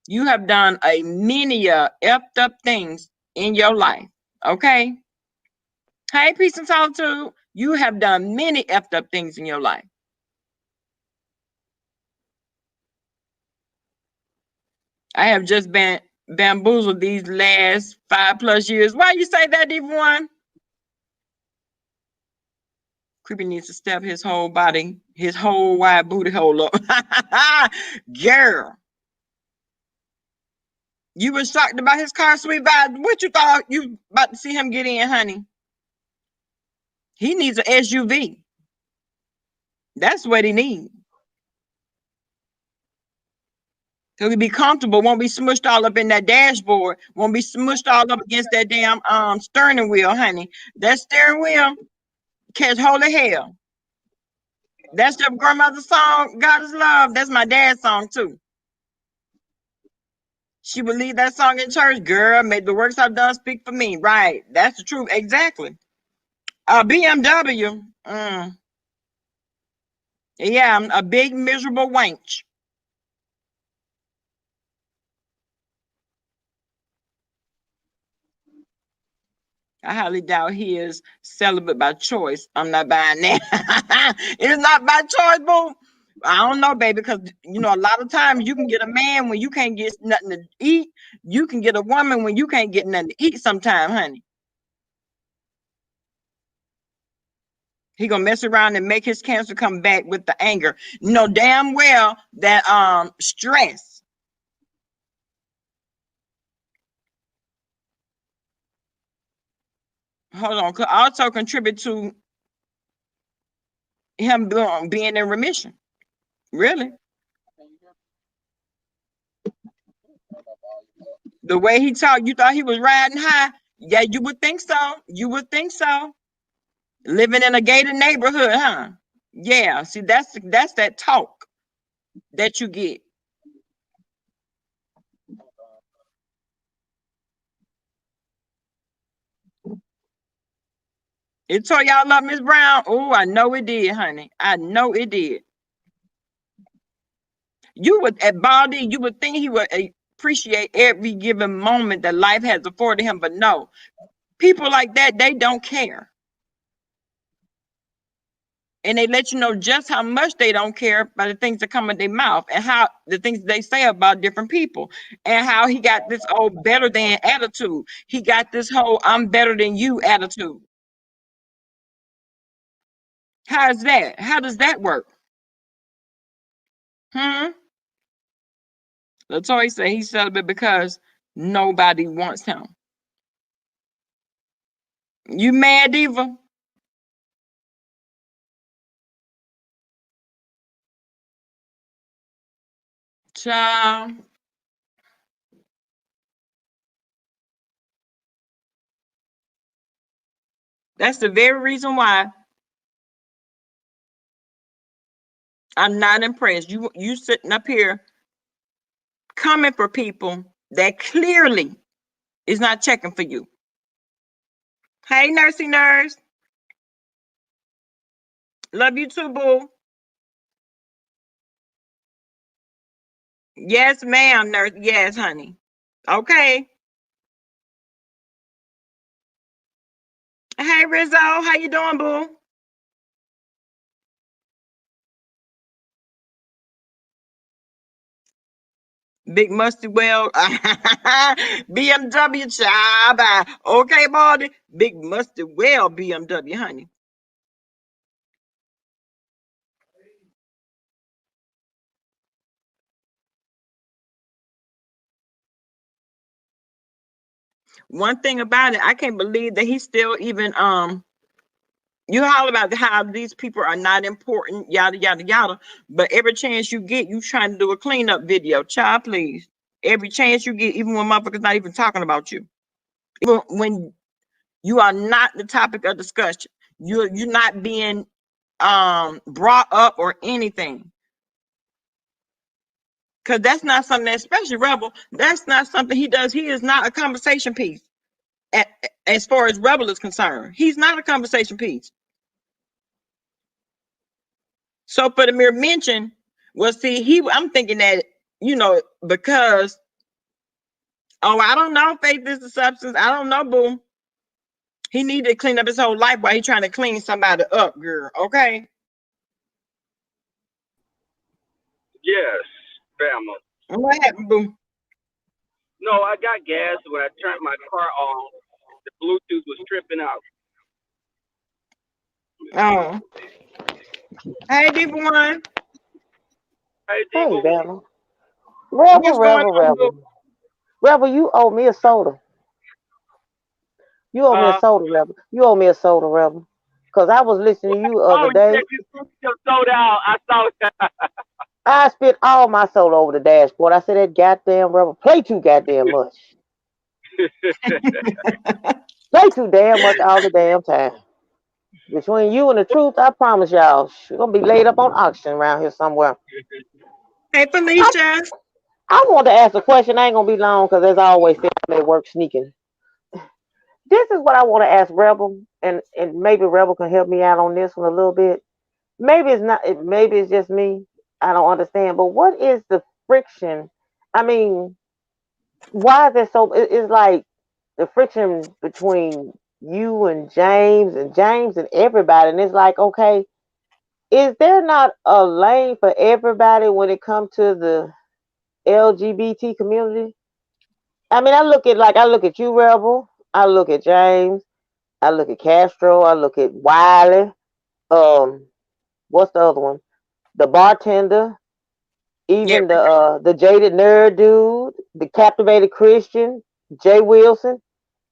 you have done a many effed up things in your life. Okay. Hey, peace and solitude. You have done many effed up things in your life. I have just been bamboozled these last 5+ years. Why you say that, Devon? Creepy needs to step his whole body, his whole wide booty hole up. Girl. You was shocked about his car sweep by. What you thought you about to see him get in, honey? He needs an SUV. That's what he needs. So he'll be comfortable, won't be smushed all up in that dashboard, won't be smushed all up against that damn steering wheel, honey. That steering wheel catch holy hell. That's your grandmother's song, God is Love. That's my dad's song too. She would lead that song in church. Girl, make the works I've done speak for me. Right. That's the truth. Exactly. BMW. Yeah, I'm a big miserable wench. I highly doubt he is celibate by choice. I'm not buying that. It's not by choice, boo. I don't know, baby, because you know a lot of times you can get a man when you can't get nothing to eat. You can get a woman when you can't get nothing to eat. Sometime, honey, he gonna mess around and make his cancer come back with the anger. You know damn well that stress. Hold on, could also contribute to him being in remission. Really, the way he talked, you thought he was riding high. Yeah, you would think so. You would think so. Living in a gated neighborhood, huh? Yeah. See, that's that talk that you get. It tore y'all up, Miss Brown. Oh, I know it did, honey. I know it did. You would at Baldy, you would think he would appreciate every given moment that life has afforded him, but no. People like that, they don't care. And they let you know just how much they don't care by the things that come in their mouth and how the things they say about different people and how he got this old better than attitude. He got this whole I'm better than you attitude. How is that? How does that work? Hmm. Latoya said he's celibate because nobody wants him. You mad, Diva? Child. That's the very reason why I'm not impressed. You sitting up here coming for people that clearly is not checking for you. Hey, nursey nurse. Love you too, boo. Yes, ma'am, nurse. Yes, honey. Okay. Hey, Rizzo. How you doing, boo? Big musty well. BMW child. Okay, buddy. Big musty well BMW, honey. One thing about it, I can't believe that he's still even you holler about how these people are not important, yada yada yada. But every chance you get, you trying to do a cleanup video. Child, please. Every chance you get, even when motherfuckers not even talking about you. Even when you are not the topic of discussion. You're not being brought up or anything. Because that's not something that, especially Rebel, that's not something he does. He is not a conversation piece. As far as Rebel is concerned, he's not a conversation piece. So for the mere mention, well, see, I'm thinking that, because, I don't know, faith is the substance. I don't know, boo. He needed to clean up his whole life while he's trying to clean somebody up, girl. Okay? Yes, Bama. What happened, boo? No, I got gas when I turned my car on. The Bluetooth was tripping out. Oh. Hey, D1. Hey, Hey, Diva. Bama. What's going on, boo? Rebel, you owe me a soda. You owe me a soda, Rebel. You owe me a soda, Rebel. Because I was listening to you the other Oh, you day. said you sold out. I saw that. I spit all my soda over the dashboard. I said, that goddamn Rebel, play too goddamn much. Play too damn much all the damn time. Between you and the truth, I promise y'all, she's going to be laid up on auction around here somewhere. Hey, Felicia. I want to ask a question. I ain't going to be long because, as always, I'm at work sneaking. This is what I want to ask Rebel, and maybe Rebel can help me out on this one a little bit. Maybe it's not. Maybe it's just me. I don't understand. But what is the friction? I mean, why is there so? It's like the friction between you and James and everybody, and it's like, okay, is there not a lane for everybody when it comes to the LGBT community? I mean, I look at you, Rebel. I look at James. I look at Castro. I look at Wiley. Um, what's the other one? The bartender. Yeah. Even the jaded nerd dude, the captivated Christian, Jay Wilson,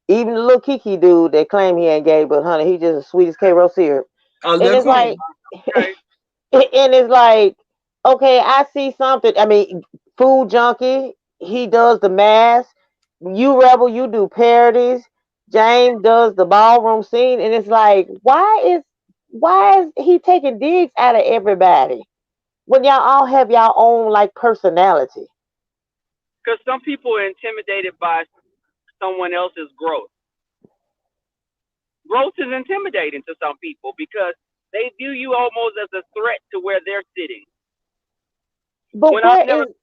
even the little Kiki dude that claim he ain't gay, but honey, he just as sweet as K-Roll syrup. Oh, And look it's who. like, Okay. and it's like, okay, I see something. I mean, Food Junkie, he does the mask. You Rebel, you do parodies. James does the ballroom scene, and it's like, why is he taking digs out of everybody when y'all all have y'all own like personality? Because some people are intimidated by someone else's growth. Growth is intimidating to some people because they view you almost as a threat to where they're sitting. But When I've where never is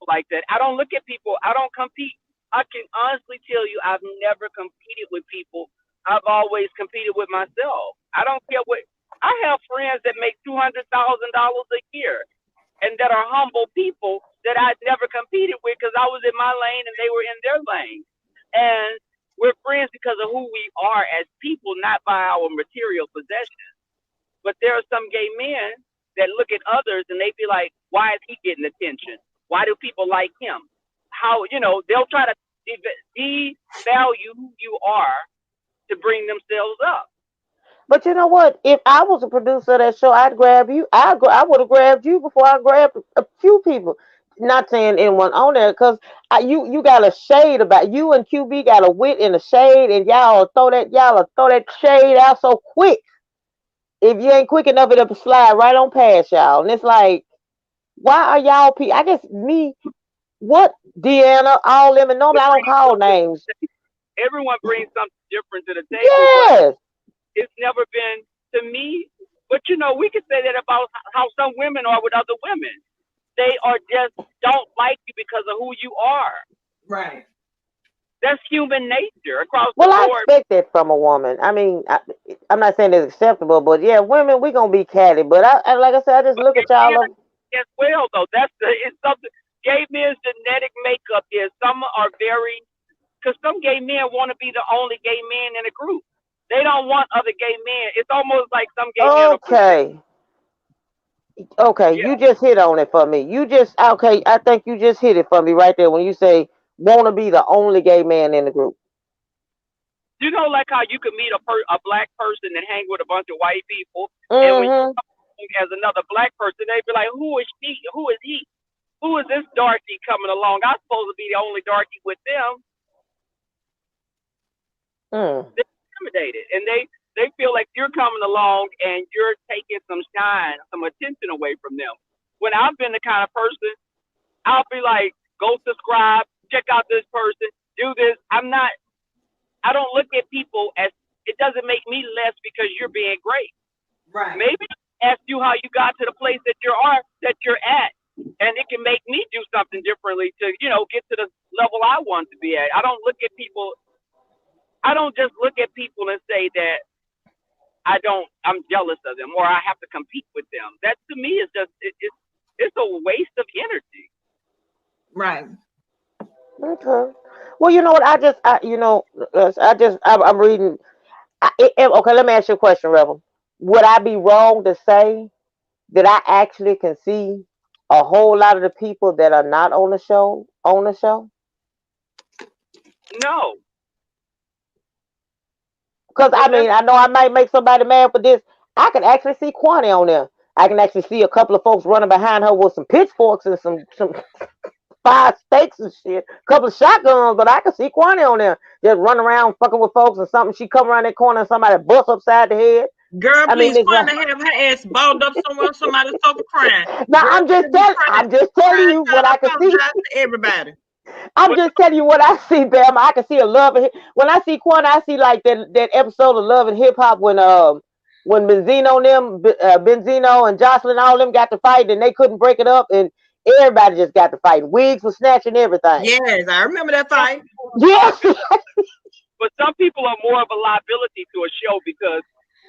like that, I don't look at people. I don't compete. I can honestly tell you, I've never competed with people. I've always competed with myself. I don't care what. I have friends that make $200,000 a year, and that are humble people that I never competed with because I was in my lane and they were in their lane. And we're friends because of who we are as people, not by our material possessions. But there are some gay men that look at others and they be like, why is he getting attention? Why do people like him? How, they'll try to devalue who you are to bring themselves up. but you know what? If I was a producer of that show, I'd grab you. I would have grabbed you before I grabbed a few people. Not saying anyone on there, because you got a shade about you and QB got a wit and a shade, and y'all will throw that shade out so quick. If you ain't quick enough, it'll slide right on past y'all. And it's like, why are y'all I guess me, what Deanna, all them, and normally I don't call names. Everyone brings something different to the table, but Yes. it's never been to me. But we can say that about how some women are with other women. They are just don't like you because of who you are. Right. That's human nature across the Well, I board. expect that from a woman. I mean, I'm not saying it's acceptable, but yeah, women, we gonna be catty. But like I said, I just look at y'all. As well, though, it's something. Gay men's genetic makeup is some are very because some gay men want to be the only gay man in a group. They don't want other gay men. It's almost like some gay men are Okay. Okay, yeah. you just hit on it for me. Okay, I think you just hit it for me right there when you say want to be the only gay man in the group. Like how you could meet a black person and hang with a bunch of white people, and when you Mm-hmm. come as another black person, they'd be like, "Who is she? Who is he? Who is this darky coming along? I'm supposed to be the only darky with them." They're intimidated, and they feel like you're coming along and you're taking some shine, some attention away from them. When I've been the kind of person, I'll be like, go subscribe, check out this person, do this. I don't look at people as, it doesn't make me less because you're being great. Right. Maybe ask you how you got to the place that you're at, and it can make me do something differently to, get to the level I want to be at. I don't just look at people and say that I'm jealous of them or I have to compete with them. That to me is just, it's a waste of energy. Right. Okay. Well, you know what? I'm reading. Okay, let me ask you a question, Rebel. Would I be wrong to say that I actually can see a whole lot of the people that are not on the show? No. Because I mean, I know I might make somebody mad for this. I can actually see Kwani on there. I can actually see a couple of folks running behind her with some pitchforks and some fire stakes and shit. A couple of shotguns, but I can see Kwani on there just running around fucking with folks and something. She come around that corner and somebody bust upside the head. Girl, please, it's Kwani have her ass balled up somewhere, somebody's sofa crying. Now Girl, I'm just telling you what I can see. To everybody. I'm just telling you what I see, Bam. I can see a love. When I see Kwani, I see like that episode of Love and Hip Hop when Benzino and Jocelyn, all them got to fight and they couldn't break it up and everybody just got to fight. Wigs was snatching everything. Yes, I remember that fight. Yes. But some people are more of a liability to a show because,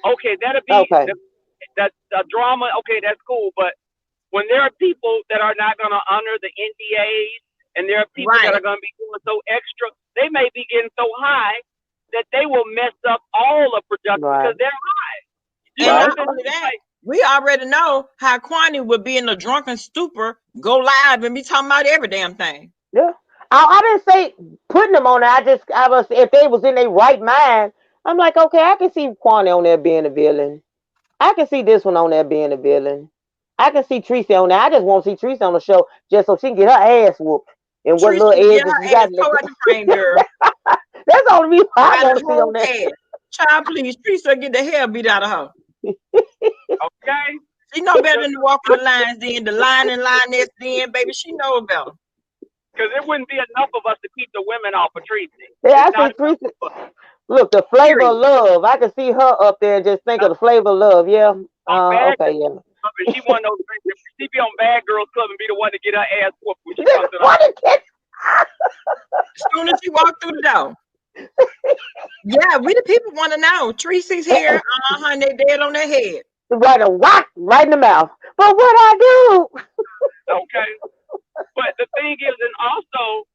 okay, that'll be the drama. Okay, that's cool. But when there are people that are not going to honor the NDAs and there are people that are going to be doing so extra, they may be getting so high that they will mess up all of production because they're high. And not only that, we already know how Kwani would be in a drunken stupor, go live and be talking about every damn thing. Yeah. I didn't say putting them on there. I was if they was in their right mind, I'm like, okay, I can see Kwani on there being a villain. I can see this one on there being a villain. I can see Tracy on there. I just want to see Tracy on the show just so she can get her ass whooped. And what little edges you got? That's the only reason I want to see on there. Child, please, Tracy get the hell beat out of her. Okay. She know better than to walk the lines then, the line and lioness then, baby. She know better. Because it wouldn't be enough of us to keep the women off of Tracy. Yeah, I see Tracy. Look, the flavor of love. I can see her up there and just think of the flavor of love. Yeah. Okay, yeah. She one of those things. She be on Bad Girls Club and be the one to get her ass whooped when she comes to the as soon as she walked through the door. Yeah, we the people want to know. Tracy's here. They dead on their head. Right a whack right in the mouth. But what I do? Okay. But the thing is, and also,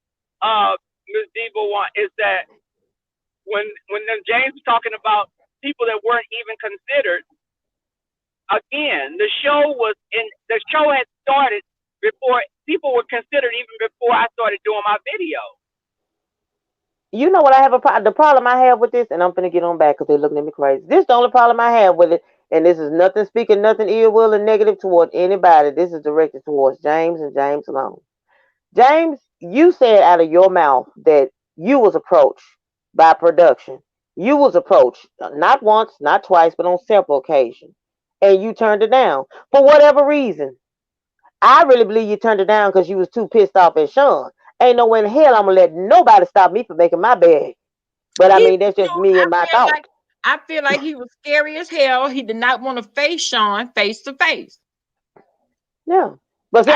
Ms. Diva is that when James was talking about people that weren't even considered, again, the show had started before people were considered, even before I started doing my video. You know what I have the problem I have with this, and I'm gonna get on back because they're looking at me crazy. This is the only problem I have with it, and this is nothing ill will or negative toward anybody. This is directed towards James and James alone. James, you said out of your mouth that you was approached by production. You was approached not once, not twice, but on several occasions, and you turned it down for whatever reason. I really believe you turned it down because you was too pissed off at Sean. Ain't no way in hell I'm gonna let nobody stop me from making my bed. But I mean, that's just me and my thoughts. I feel like he was scary as hell. He did not want to face Sean face to face. Yeah, but see,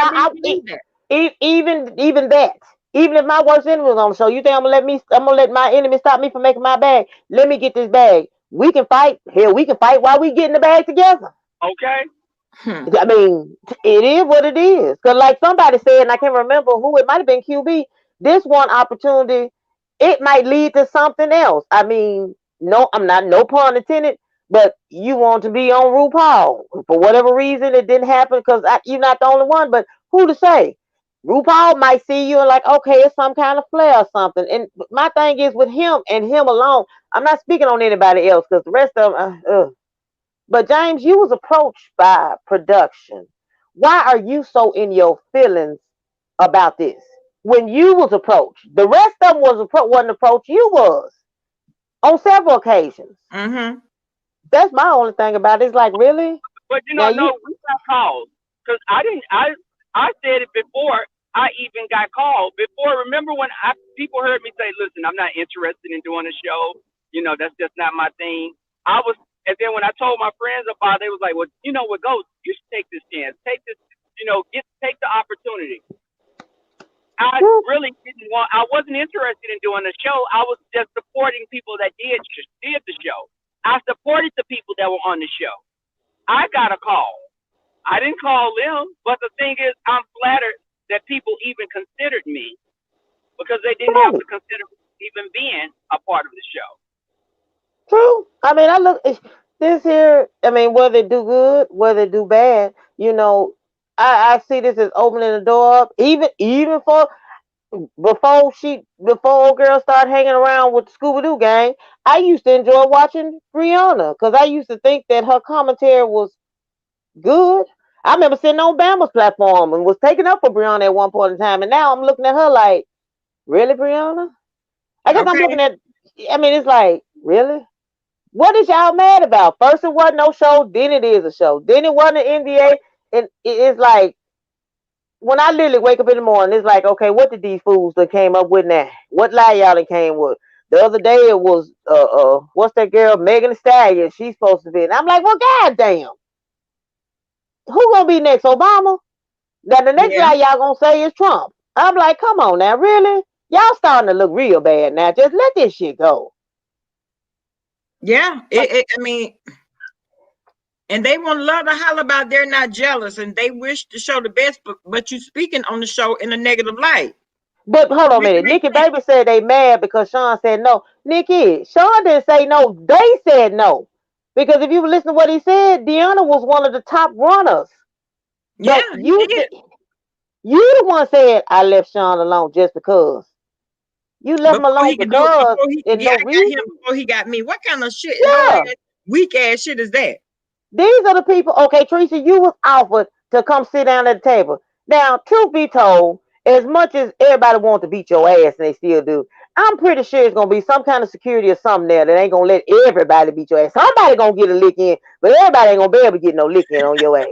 even that, even if my worst enemy was on the show, you think I'm gonna let my enemy stop me from making my bag? Let me get this bag. We can fight. Hell, we can fight while we getting the bag together. Okay. I mean, it is what it is. Because like somebody said, and I can't remember who, it might have been QB, this one opportunity, it might lead to something else. I mean, no pun intended, but you want to be on RuPaul. For whatever reason, it didn't happen because you're not the only one, but who to say? RuPaul might see you and like, okay, it's some kind of flair or something. And my thing is with him and him alone, I'm not speaking on anybody else because the rest of them, But James, you was approached by production. Why are you so in your feelings about this? When you was approached, the rest of them wasn't approached. You was on several occasions. Mm-hmm. That's my only thing about it. It's like, really? But no, we got calls because I said it before. I even got called before. Remember when people heard me say, "Listen, I'm not interested in doing a show. That's just not my thing." I was, and then when I told my friends about it, they was like, "Well, what goes? You should take this chance. Take this. Take the opportunity." I really didn't want. I wasn't interested in doing the show. I was just supporting people that did the show. I supported the people that were on the show. I got a call. I didn't call them, but the thing is, I'm flattered that people even considered me because they didn't have to consider even being a part of the show. True. I mean, I look this here. I mean, whether they do good, whether they do bad, I see this as opening the door up. Even for before old girl started hanging around with the Scooby Doo gang, I used to enjoy watching Brianna because I used to think that her commentary was good. I remember sitting on Bama's platform and was taking up for Brianna at one point in time, and now I'm looking at her like, really, Brianna? I guess I'm looking at. I mean, it's like, really? What is y'all mad about? First it wasn't no show, then it is a show. Then it wasn't an NBA, and it's like when I literally wake up in the morning, it's like, okay, what did these fools that came up with now? What lie y'all that came with? The other day it was what's that girl, Megan Thee Stallion? She's supposed to be, and I'm like, well, goddamn, who gonna be next? Obama? Now the next guy y'all gonna say is Trump. I'm like, come on now, really? Y'all starting to look real bad now. Just let this shit go. Yeah, I mean, and they want to love to holler about they're not jealous and they wish to show the best, but you speaking on the show in a negative light. But hold on a minute. Nikki Baby said they mad because Sean said no. Nikki, Sean didn't say no. They said no. Because if you listen to what he said, Deanna was one of the top runners. Yeah, but you the one said I left Sean alone just because. You left him alone because I got him before he got me. What kind of shit? Yeah. Weak ass shit is that? These are the people. Okay, Teresa, you was offered to come sit down at the table. Now, truth be told, as much as everybody wants to beat your ass, and they still do, I'm pretty sure it's gonna be some kind of security or something there that ain't gonna let everybody beat your ass. Somebody gonna get a lick in, but everybody ain't gonna be able to get no lick in on your ass.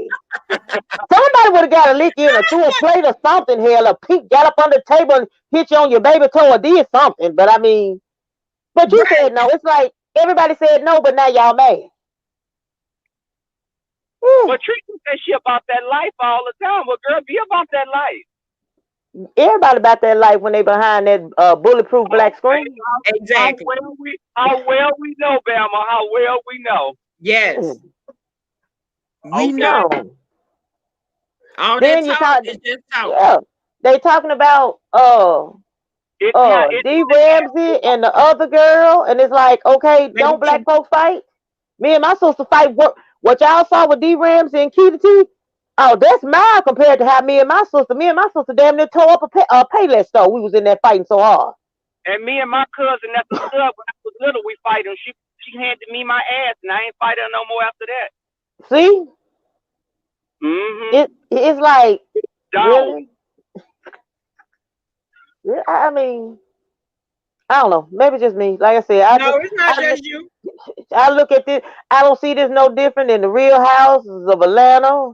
Somebody would have got a lick in or threw a plate or something. Hell, a peek got up under the table and hit you on your baby toe or did something. But I mean, but you said no. It's like everybody said no, but now y'all mad. But Teresa says she about that life all the time. Well, girl, be about that life. Everybody about that life when they behind that bulletproof black screen. Exactly. How well we know, Bama. How well we know. Yes. We know. All then that talk is just talk. Yeah. They talking about D Ramsey and the other girl, and it's like, okay, don't black folks fight? Me and my sister fight. What y'all saw with D Ramsey and Keita T? Oh, that's mild compared to how me and my sister damn near tore up a Payless store. We was in there fighting so hard. And me and my cousin at the club when I was little, we fight, and she handed me my ass, and I ain't fighting no more after that. See? Mm-hmm. It's like, really? I mean, I don't know. Maybe just me. Like I said, it's not just you. I look at this. I don't see this no different than the Real Houses of Atlanta.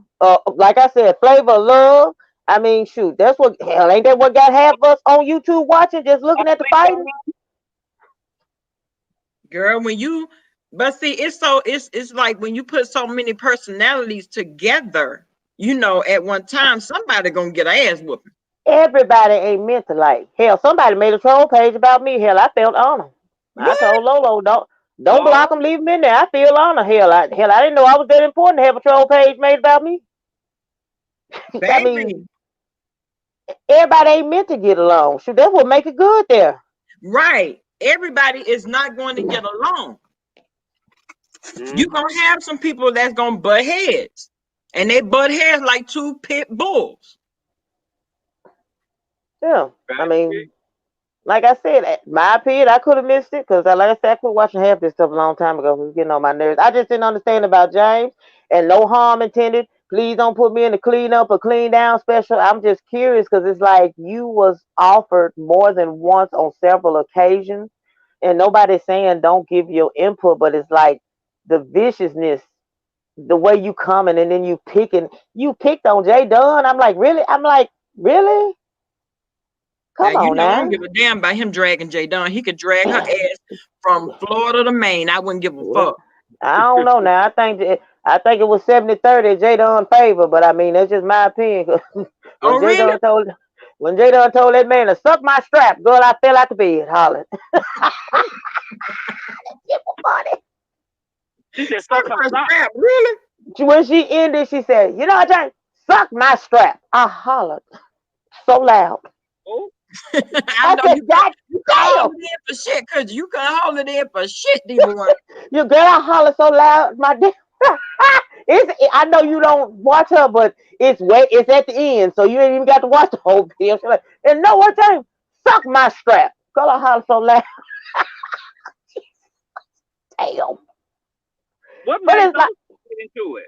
Like I said, Flavor of Love. I mean, shoot, that's what hell ain't that what got half of us on YouTube watching, just looking at the fighting? Girl, but see, it's like when you put so many personalities together, at one time, somebody gonna get an ass whooping. Everybody ain't meant to like. Hell, somebody made a troll page about me. Hell, I felt honored. I told Lolo, don't block them, leave them in there. I feel honored. Hell, I didn't know I was that important to have a troll page made about me. I mean, everybody ain't meant to get along. Shoot, that's what make it good there. Right. Everybody is not going to get along. You're gonna have some people that's gonna butt heads, and they butt heads like two pit bulls. Yeah, I mean, like I said, my opinion, I could have missed it because, like I said, I quit watching half this stuff a long time ago. It was getting on my nerves. I just didn't understand about James, and no harm intended. Please don't put me in the clean up or clean down special. I'm just curious because it's like you was offered more than once on several occasions, and nobody's saying don't give your input, but it's like the viciousness, the way you coming, and then you picked on Jay Dunn. I'm like, really? Come Now, you on know, I now. don't give a damn about him dragging J Dunn. He could drag her ass from Florida to Maine. I wouldn't give a Well, fuck. I don't know now. I think it was 70-30 J Dunn favor, but I mean that's just my opinion. 'Cause Oh, when J really? Dunn told that man to suck my strap, girl, I fell out the bed hollering. Funny. She said, Suck suck my her strap. strap, really? When she ended, she said, "You know what, Jane? Suck my strap." I hollered so loud. Oh, I I know said, you "God couldn't damn, hold it in for shit, cause you couldn't hold it in for shit, D1. you girl!" I hollered so loud, my damn. I know you don't watch her, but it's at the end, so you ain't even got to watch the whole video. She's like, and no one time, suck my strap. Girl, I hollered so loud. Damn. what But made it's like, those get into it?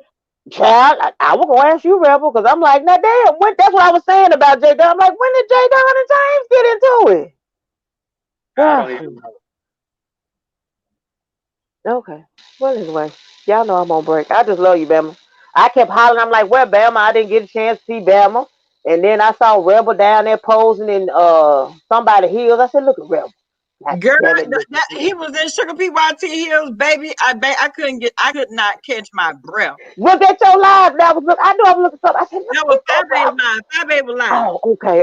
child, I was gonna ask you, Rebel, because I'm like, now damn, that's what I was saying about J Dunn. I'm like, when did J Dunn and James get into it? I don't even know. Okay. Well, anyway, y'all know I'm on break. I just love you, Bama. I kept hollering. I'm like, where Bama? I didn't get a chance to see Bama. And then I saw Rebel down there posing in somebody heels. I said, look at Rebel. God Girl, damn it, look at he you. was in Sugar PYT Hills, baby. I could not catch my breath. Was that your live? I knew I was looking something. I said, look That at was this Fat Rebel. Baby Live. Fat Baby Live. Oh, okay.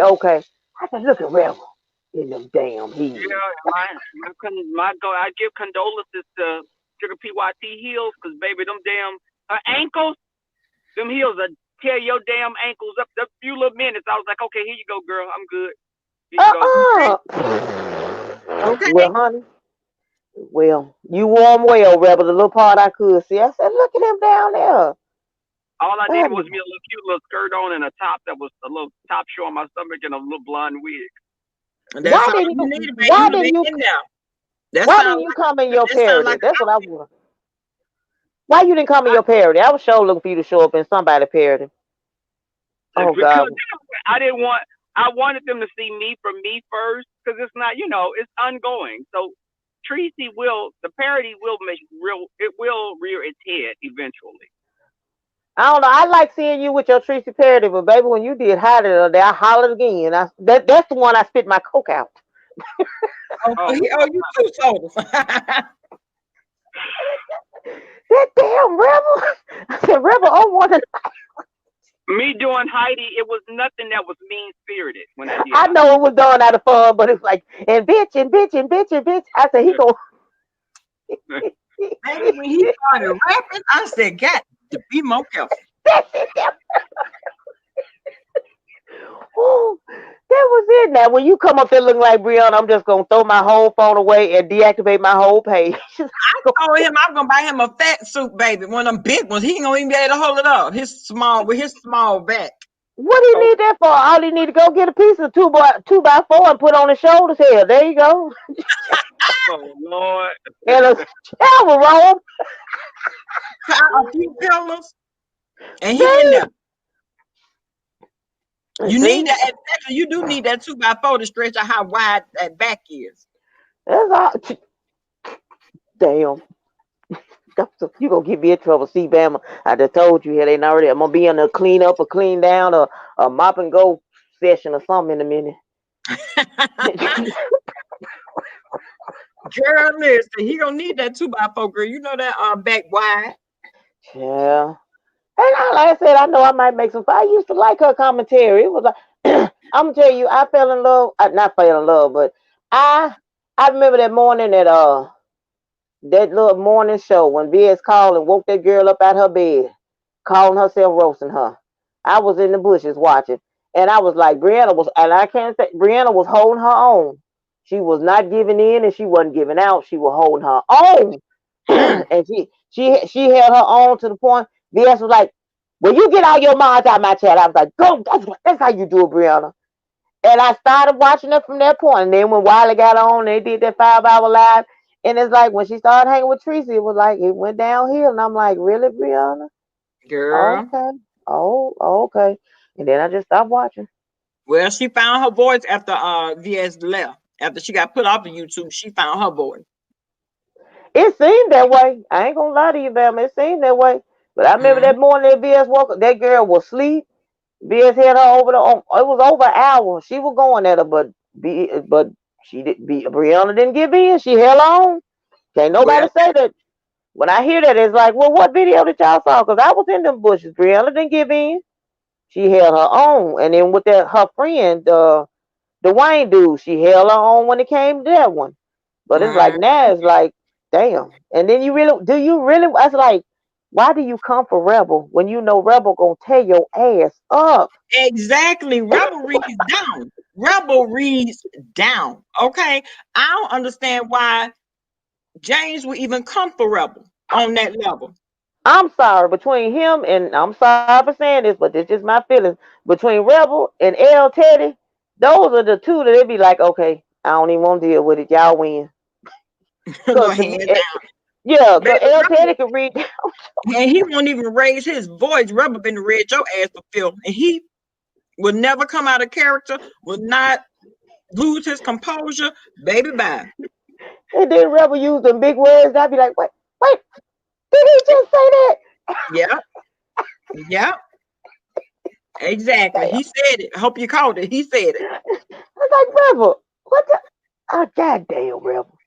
I said, look at Rebel in them damn heels. Yeah, I give condolences to Sugar PYT heels, because baby, them damn her ankles, them heels are tear your damn ankles up. A few little minutes, I was like, okay, here you go, girl, I'm good. Here you go. Okay. Well, honey. Well, you warm well, Rebel. The little part I could see. I said, look at him down there. All I needed was me a little cute little skirt on and a top that was a little top showing my stomach and a little blonde wig. That's all you need, baby. Why You didn't lay you in there. why didn't you come in your That sound parody? like That's what I want. Why you didn't come in your parody? I was sure looking for you to show up in somebody parody. Oh God. Because I wanted them to see me from me first, because it's not, it's ongoing. So the parody will rear its head eventually. I don't know. I like seeing you with your Tracy parody, but baby, when you did Hide It Up there, I hollered again. That's the one I spit my coke out. you too soda. That damn Rebel. I said, Rebel, oh, one. Me doing Heidi, it was nothing that was mean spirited when I did. I know it was done out of fun, but it's like, and bitch. I said, he go. Baby, when he started rapping, I said, "Got to be more careful." Ooh, that was it. Now, when you come up there looking like Brianna, I'm just gonna throw my whole phone away and deactivate my whole page. I told him I'm gonna buy him a fat suit, baby. One of them big ones. He ain't gonna even be able to hold it up. His small back. What do you need that for? All he need to go get a piece of 2x4 and put on his shoulders. Here, there you go. Oh Lord. And a travel robe. A few pillows, and he in there. You need that. Exactly. You do need that 2x4 to stretch out how wide that back is. That's all. Damn. You gonna get me in trouble, see, Bama. I just told you, it ain't already. I'm gonna be in a clean up or clean down or a mop and go session or something in a minute. Girl, listen, he gonna need that 2x4, girl. You know that back wide. Yeah. And like I said, I know I might make some. I used to like her commentary. It was like, I'm gonna tell you, I fell in love. Not fell in love, but I remember that morning that little morning show when VS called and woke that girl up out her bed, calling herself roasting her. I was in the bushes watching, and I was like, Brianna was, and I can't say Brianna was holding her own. She was not giving in, and she wasn't giving out. She was holding her own, and she held her own to the point. VS was like, "When you get all your minds out my chat," I was like, "Go, that's how you do it, Brianna." And I started watching it from that point. And then when Wiley got on, they did that 5-hour live. And it's like when she started hanging with Tracy, it was like it went downhill. And I'm like, really, Brianna? Girl. Okay. Oh, okay. And then I just stopped watching. Well, she found her voice after VS left. After she got put off of YouTube, she found her voice. It seemed that way. I ain't gonna lie to you, Bam. It seemed that way. But I remember that morning that VS woke up, that girl was asleep. VS had her over it was over an hour. She was going at her, but but she did be Brianna didn't give in. She held on. Can't nobody Well, say that. When I hear that, it's like, well, what video did y'all saw? Because I was in them bushes. Brianna didn't give in. She held her own. And then with that, her friend, the Wayne dude, she held her own when it came to that one. But it's like mm, now, it's like, damn. And then do you really? I was like, why do you come for Rebel when you know Rebel gonna tear your ass up? exactly. Rebel reads down. Rebel reads down. Okay. I don't understand why James would even come for Rebel on that level. I'm sorry, between him and I'm sorry for saying this, but it's just my feelings. Between Rebel and L Teddy, those are the two that they be like, okay, I don't even want to deal with it. Y'all win. Go Cause to hands me, down. yeah, cause Baby L Rebel, Teddy can read. and he won't even raise his voice. Rebel been to read your ass for Phil. And he will never come out of character, will not lose his composure. Baby bye. And then Rebel used them big words. I'd be like, wait, did he just say that? Yeah, yeah, exactly. Damn. He said it. I hope you called it. He said it. I was like, Rebel, what the? Oh, goddamn, Rebel.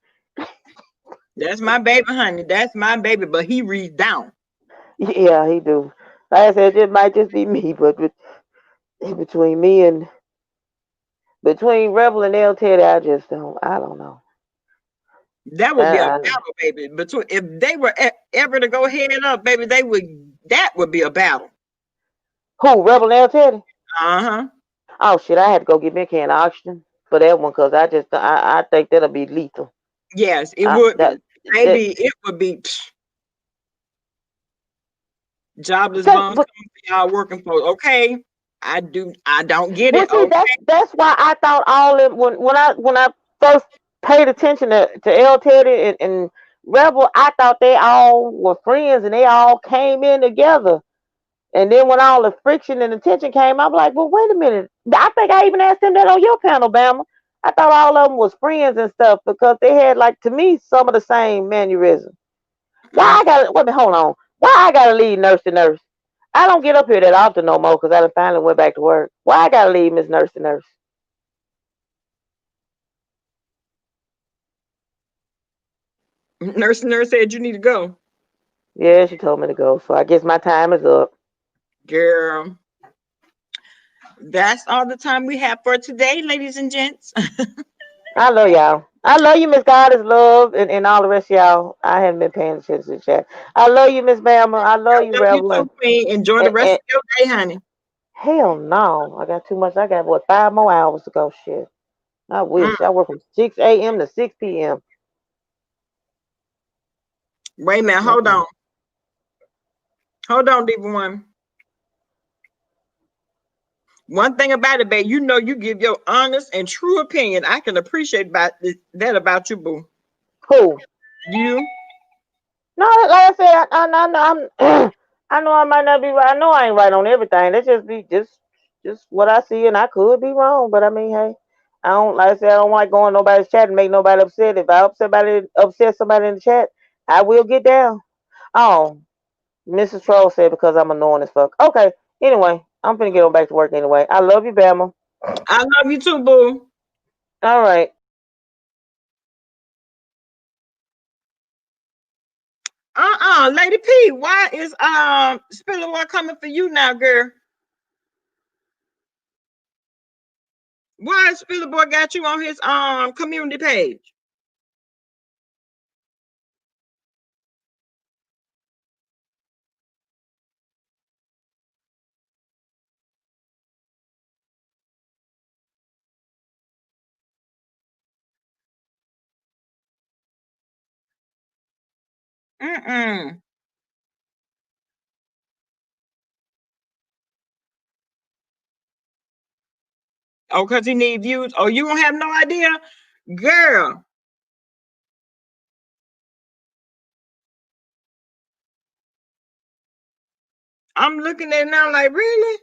That's my baby, honey. That's my baby. But he reads down. Yeah, he do. Like I said, it might just be me, but between me and between Rebel and L Teddy, I don't know. That would be a I, battle, baby. Between if they were ever to go head up, baby, they would. That would be a battle. who, Rebel and L Teddy? Uh huh. Oh shit, I had to go get me a can of oxygen for that one because I think that'll be lethal. Yes, it would That, be. that Baby, it would be jobless take, bums coming for y'all working for. Okay, I do. I don't get it. but see, Okay. that's why I thought all of when I first paid attention to L Teddy and Rebel, I thought they all were friends and they all came in together. And then when all the friction and the tension came, I'm like, well, wait a minute. I think I even asked them that on your panel, Bama. I thought all of them was friends and stuff because they had, like, to me, some of the same mannerisms. Why Mm. I gotta, wait a minute, hold on. Why I gotta leave nurse to nurse? I don't get up here that often no more because I done finally went back to work. Why I gotta leave Miss Nurse to nurse? Nurse said you need to go, Yeah, she told me to go. So I guess my time is up. girl. That's all the time we have for today, ladies and gents. I love y'all. I love you, Miss God is love, and all the rest of y'all. I haven't been paying attention to the chat. I love you, Miss Bama. I I love you, love you Rebel. too, Queen. Enjoy the And, rest and of your day, honey. hell no. I got too much. I got, what, 5 more hours to go. Shit. I Mm. wish. I work from 6 a.m. to 6 p.m. Wait a minute. Hold Mm-mm. on. Hold on, Diva One. One thing about it, babe, you know you give your honest and true opinion. I can appreciate that about you, boo. Who? You. No, like I said, I know I might not be right. I know I ain't right on everything. That's just what I see, and I could be wrong. But I mean, hey, I don't, like I said, I don't like going nobody's chat and make nobody upset. If I upset somebody in the chat, I will get down. Oh, Mrs. Troll said because I'm annoying as fuck. Okay, anyway, I'm finna get on back to work anyway. I love you, Bama. I love you too, boo. All right. Lady P, why is Spiller coming for you now, girl? Why is Spiller Boy got you on his community page? Mm-mm. Oh, because he need views. Oh, you don't have no idea? Girl, I'm looking at it now like, really?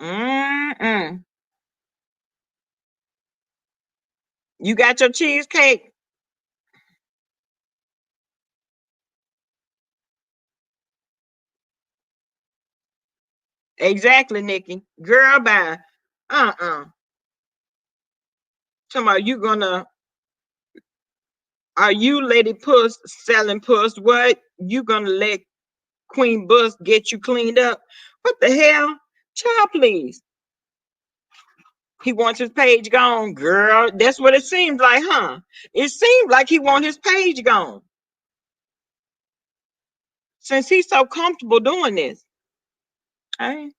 Mm-mm. You got your cheesecake? Exactly, Nikki. Girl, bye. Somebody, are you Lady Puss selling puss? What? You gonna let Queen Bus get you cleaned up? What the hell? Child, please. He wants his page gone, girl. That's what it seems like, huh? It seems like he wants his page gone. Since he's so comfortable doing this. Hey.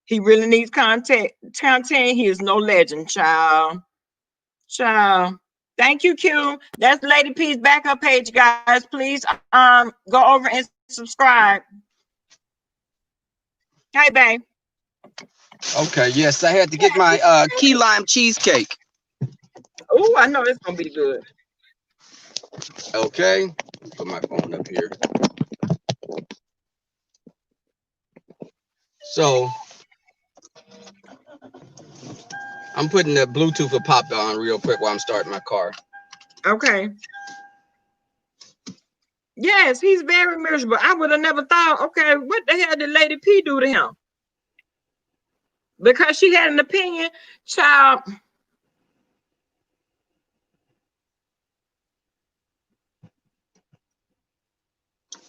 He really needs content. He is no legend, child. Child. Thank you, Q. That's Lady P's backup page, guys. Please go over and subscribe. Hey, babe. Okay, yes, I had to get my key lime cheesecake. Oh, I know it's gonna be good. Okay, put my phone up here. So I'm putting the Bluetooth for Pop on real quick while I'm starting my car. Okay. Yes, he's very miserable. I would have never thought, okay, what the hell did Lady P do to him? Because she had an opinion, child.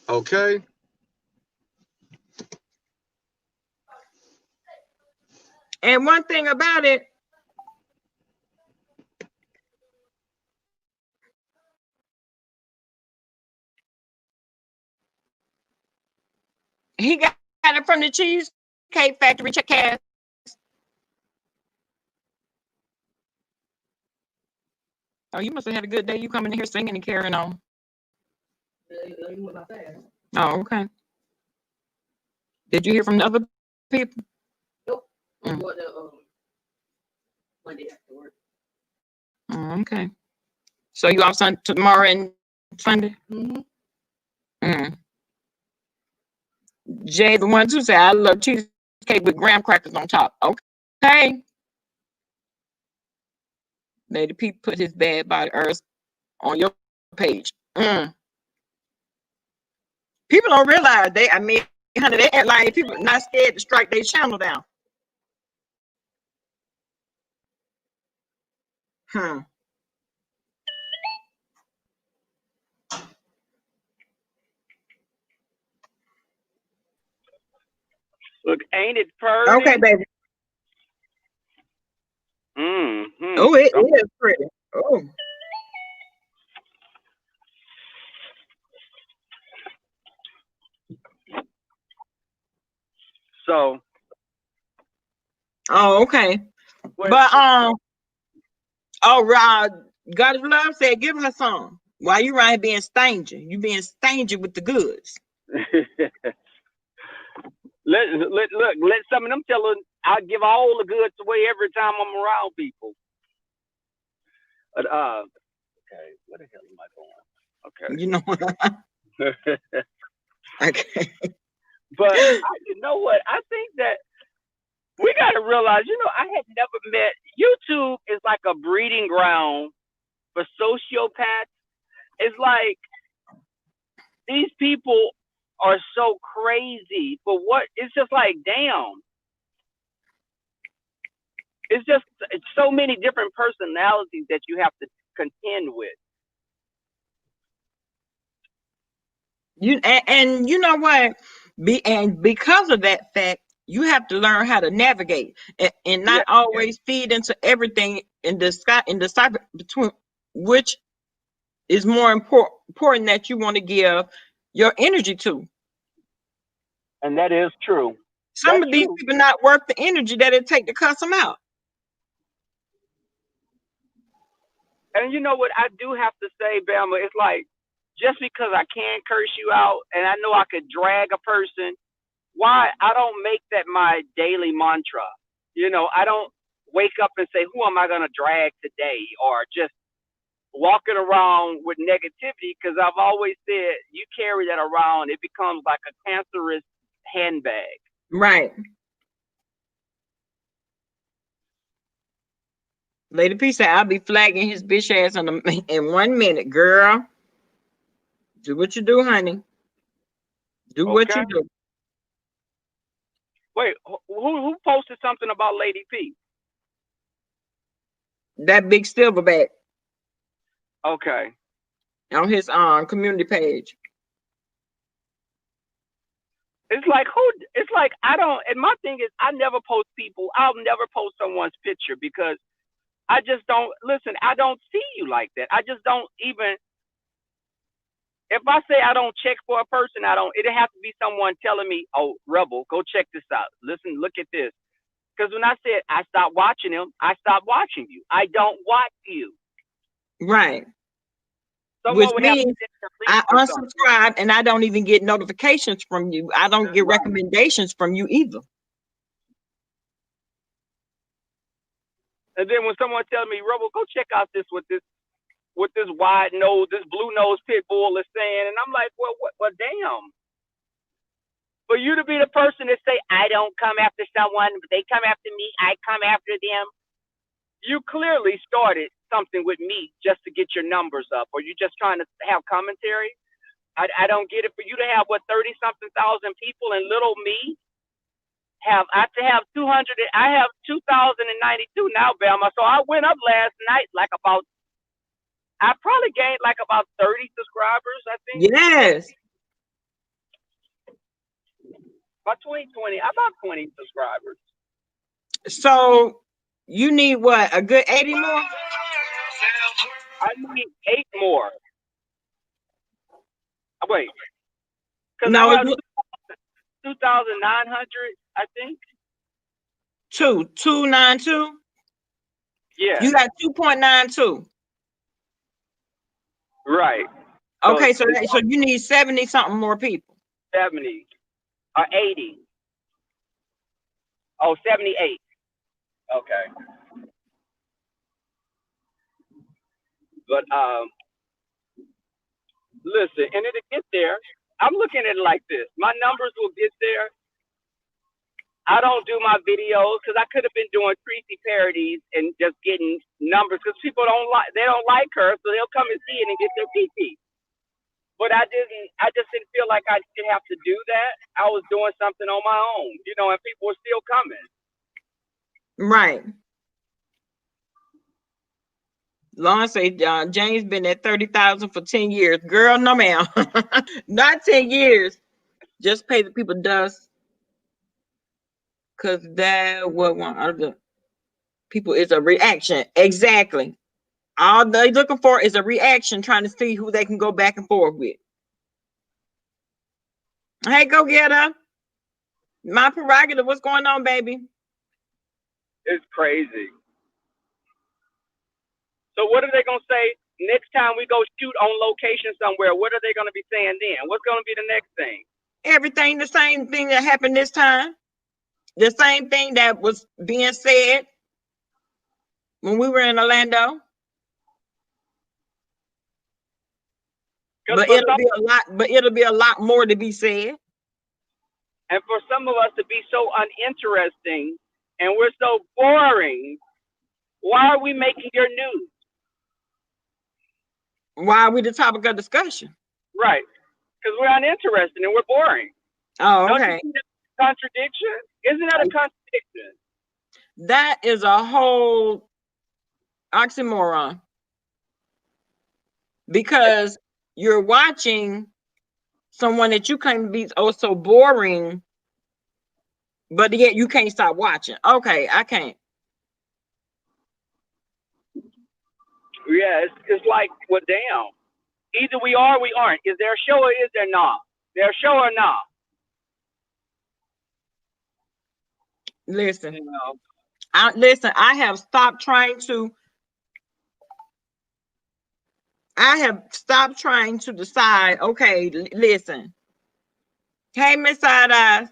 Okay. And one thing about it, he got it from the Cheesecake Factory. Check Cass. Oh, you must have had a good day. You coming in here singing and carrying on. Oh, okay. Did you hear from the other people? Nope. Mm. Monday after work. Okay. So you off tomorrow and Sunday? Mm-hmm. Jay, the one who said, I love cheesecake with graham crackers on top. Okay. Lady P put his bad body earth on your page. People don't realize honey, they act like people are not scared to strike their channel down. Look, ain't it pretty? Okay, baby. Mm-hmm. Oh, it is pretty. Oh. So. Oh, okay. But God of Love said, give her some. Why you right being stingy? You being stingy with the goods. Let some of them tell her I give all the goods away every time I'm around people. But okay, where the hell am I going? Okay. You know. Okay. But you know what? I think that we got to realize, I had never met. YouTube is like a breeding ground for sociopaths. It's like these people are so crazy for what? It's just like, damn. It's so many different personalities that you have to contend with. And you know what? Because of that fact, you have to learn how to navigate and not always feed into everything in decipher between which is more important that you want to give your energy to. And that is true. Some of these people not worth the energy that it take to cuss them out. And you know what? I do have to say, Bama, it's like, just because I can curse you out and I know I could drag a person, why I don't make that my daily mantra. I don't wake up and say, who am I going to drag today? Or just walking around with negativity, because I've always said you carry that around, it becomes like a cancerous handbag. Right. Lady P said, I'll be flagging his bitch ass in 1 minute, girl. Do what you do, honey. Do what Okay. you do. Wait, who posted something about Lady P? That big silverback Okay. on his community page. It's like it's like I don't, and my thing is I never post people. I'll never post someone's picture because I just don't listen. I don't see you like that. I just don't even. If I say I don't check for a person, I don't. It'd have to be someone telling me, "Oh, Rebel, go check this out. Listen, look at this." Because when I said I stopped watching him, I stopped watching you. I don't watch you. Right. Someone Which would have to means delete I or something. unsubscribe and I don't even get notifications from you. I don't get Right. recommendations from you either. And then when someone tells me, Rebel, go check out this with this wide nose, this blue nose pit bull is saying, and I'm like, well, damn. For you to be the person that say, I don't come after someone, but they come after me, I come after them. You clearly started something with me just to get your numbers up, or you just trying to have commentary. I don't get it. For you to have 30-something thousand people and little me I have 200. I have 2,092 now, Bama. So I went up last night I probably gained like about 30 subscribers, I think. Yes. About 20 subscribers. So you need what? A good 80 more? I need 8 more. Wait. Because No, I have 2,900, I think. 292? Yeah. You got 2.92. Right. Okay, so you need 70 something more people. 70 or 80. Oh, 78. Okay. But listen, and it'll get there. I'm looking at it like this. My numbers will get there. I don't do my videos because I could have been doing Tracy parodies and just getting numbers because people don't like her, so they'll come and see it and get their PP. But I just didn't feel like I didn't have to do that. I was doing something on my own, and people were still coming. Right. Lauren say James been at 30,000 for 10 years. Girl, no ma'am. Not 10 years. Just pay the people dust. Because that what one of the people is a reaction. Exactly. All they looking for is a reaction, trying to see who they can go back and forth with. Hey, go get her. My prerogative. What's going on, baby? It's crazy. So what are they going to say next time we go shoot on location somewhere? What are they going to be saying then? What's going to be the next thing? Everything, the same thing that happened this time. The same thing that was being said when we were in Orlando. But it'll be a lot more to be said. And for some of us to be so uninteresting and we're so boring, why are we making your news? Why are we the topic of discussion? Right. Because we're uninterested and we're boring. Oh, okay. Don't you think that's a contradiction? Isn't that a contradiction? That is a whole oxymoron. Because you're watching someone that you claim to be so boring, but yet you can't stop watching. Okay, I can't. Yeah, it's like, well, damn. Either we are or we aren't. Is there a show or is there not? There's a show or not? Listen, I have stopped trying to decide, okay, listen. Hey, Miss Side Eyes,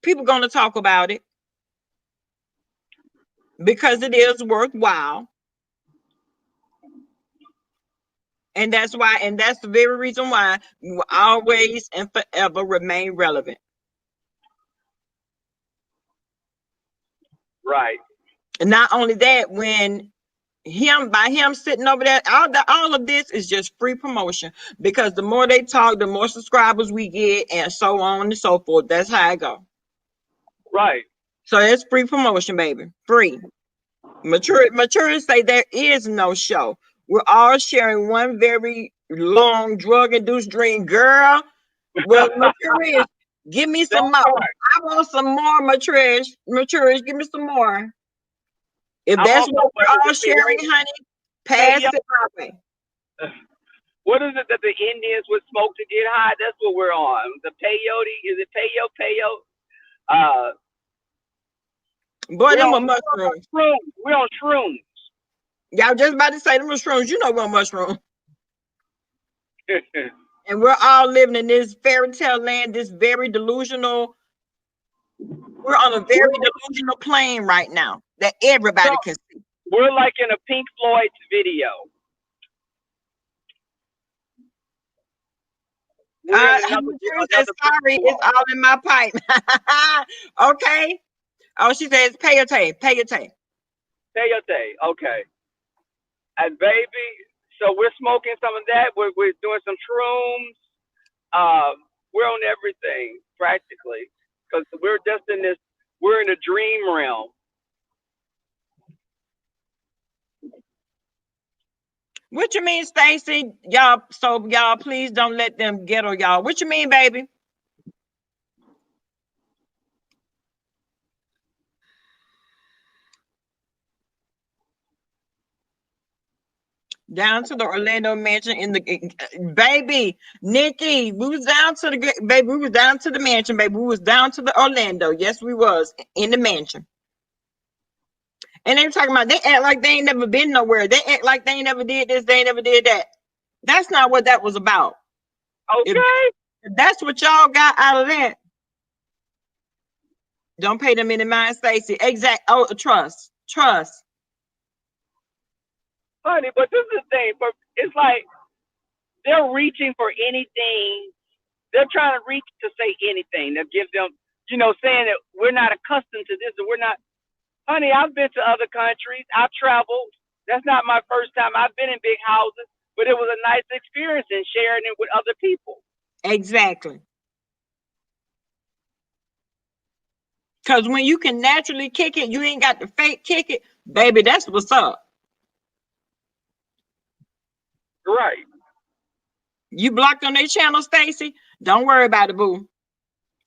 people going to talk about it because it is worthwhile. And that's the very reason why we will always and forever remain relevant. Right. And not only that, when by him sitting over there, all of this is just free promotion, because the more they talk, the more subscribers we get, and so on and so forth. That's how I go. Right. So it's free promotion, baby. Free. Mature say there is no show. We're all sharing one very long drug-induced dream, girl. Well, Mature, give me some more. I want some more, Mature. Mature, give me some more. If that's what we're all sharing, honey, pass it my way. What is it that the Indians would smoke to get high? That's what we're on. The peyote, is it peyote? Boy, them are mushrooms. We're on shrooms. Y'all just about to say them mushrooms. You know what mushroom. And we're all living in this fairy tale land, this very delusional. We're on a very delusional plane right now that everybody can see. We're like in a Pink Floyd video. Sorry, it's all in my pipe. Okay. Oh, she says peyote. Peyote, okay. And baby, so we're smoking some of that. We're doing some shrooms. We're on everything practically, because we're just in this. We're in a dream realm. What you mean, Stacy? Y'all, so y'all please don't let them ghetto y'all. What you mean, baby? Down to the Orlando mansion in the baby, Nikki. We was down to the baby. We was down to the mansion, baby. We was down to the Orlando. Yes, we was in the mansion. And they talking about, they act like they ain't never been nowhere. They act like they ain't never did this, they ain't never did that. That's not what that was about. Okay. If that's what y'all got out of that, don't pay them any mind, Stacy. Exact. Oh, trust. Honey, but this is the thing. It's like they're reaching for anything. They're trying to reach to say anything that gives them, saying that we're not accustomed to this, and we're not. Honey, I've been to other countries. I've traveled. That's not my first time. I've been in big houses, but it was a nice experience in sharing it with other people. Exactly. Because when you can naturally kick it, you ain't got to fake kick it, baby. That's what's up. Right. You blocked on their channel, Stacy? Don't worry about it, boo.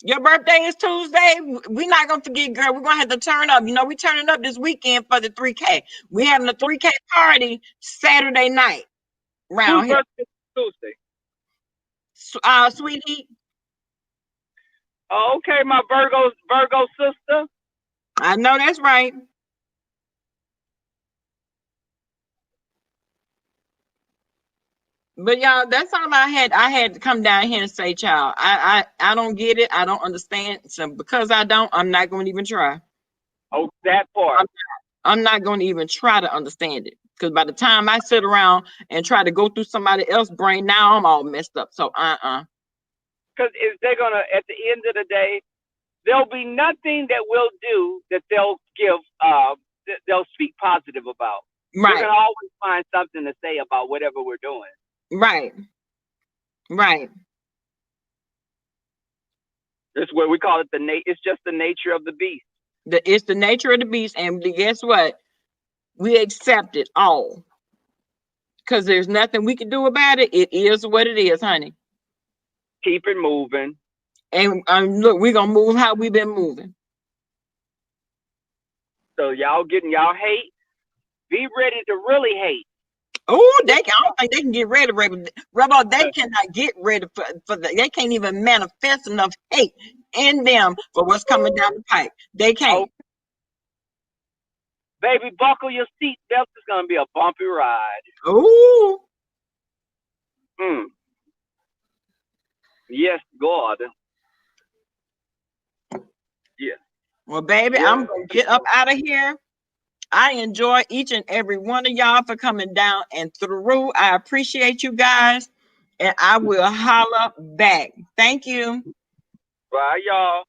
Your birthday is Tuesday. We're not gonna forget, girl. We're gonna have to turn up. We turning up this weekend for the 3K. We having a 3K party Saturday night. Round here. Tuesday. Sweetie. Oh, okay, my Virgo sister. I know that's right. But y'all, that's all I had. I had to come down here and say, child, I don't get it. I don't understand. So because I don't, I'm not going to even try. Oh, that part. I'm not going to even try to understand it. Because by the time I sit around and try to go through somebody else's brain, now I'm all messed up. So Because if they're gonna, at the end of the day, there'll be nothing that we'll do that they'll give. They'll speak positive about. Right. They're gonna always find something to say about whatever we're doing. Right. That's what we call it. It's just the nature of the beast. It's the nature of the beast, and guess what? We accept it all because there's nothing we can do about it. It is what it is, honey. Keep it moving. And look, we're gonna move how we've been moving. So y'all hate. Be ready to really hate. Oh, I don't think they can get rid of Rebel. They cannot get rid of they can't even manifest enough hate in them for what's coming down the pipe. They can't. Oh. Baby, buckle your seat belt. It's gonna be a bumpy ride. Ooh. Yes, God. Yes. Well, baby, yeah. I'm gonna get up out of here. I enjoy each and every one of y'all for coming down and through. I appreciate you guys, and I will holler back. Thank you. Bye, y'all.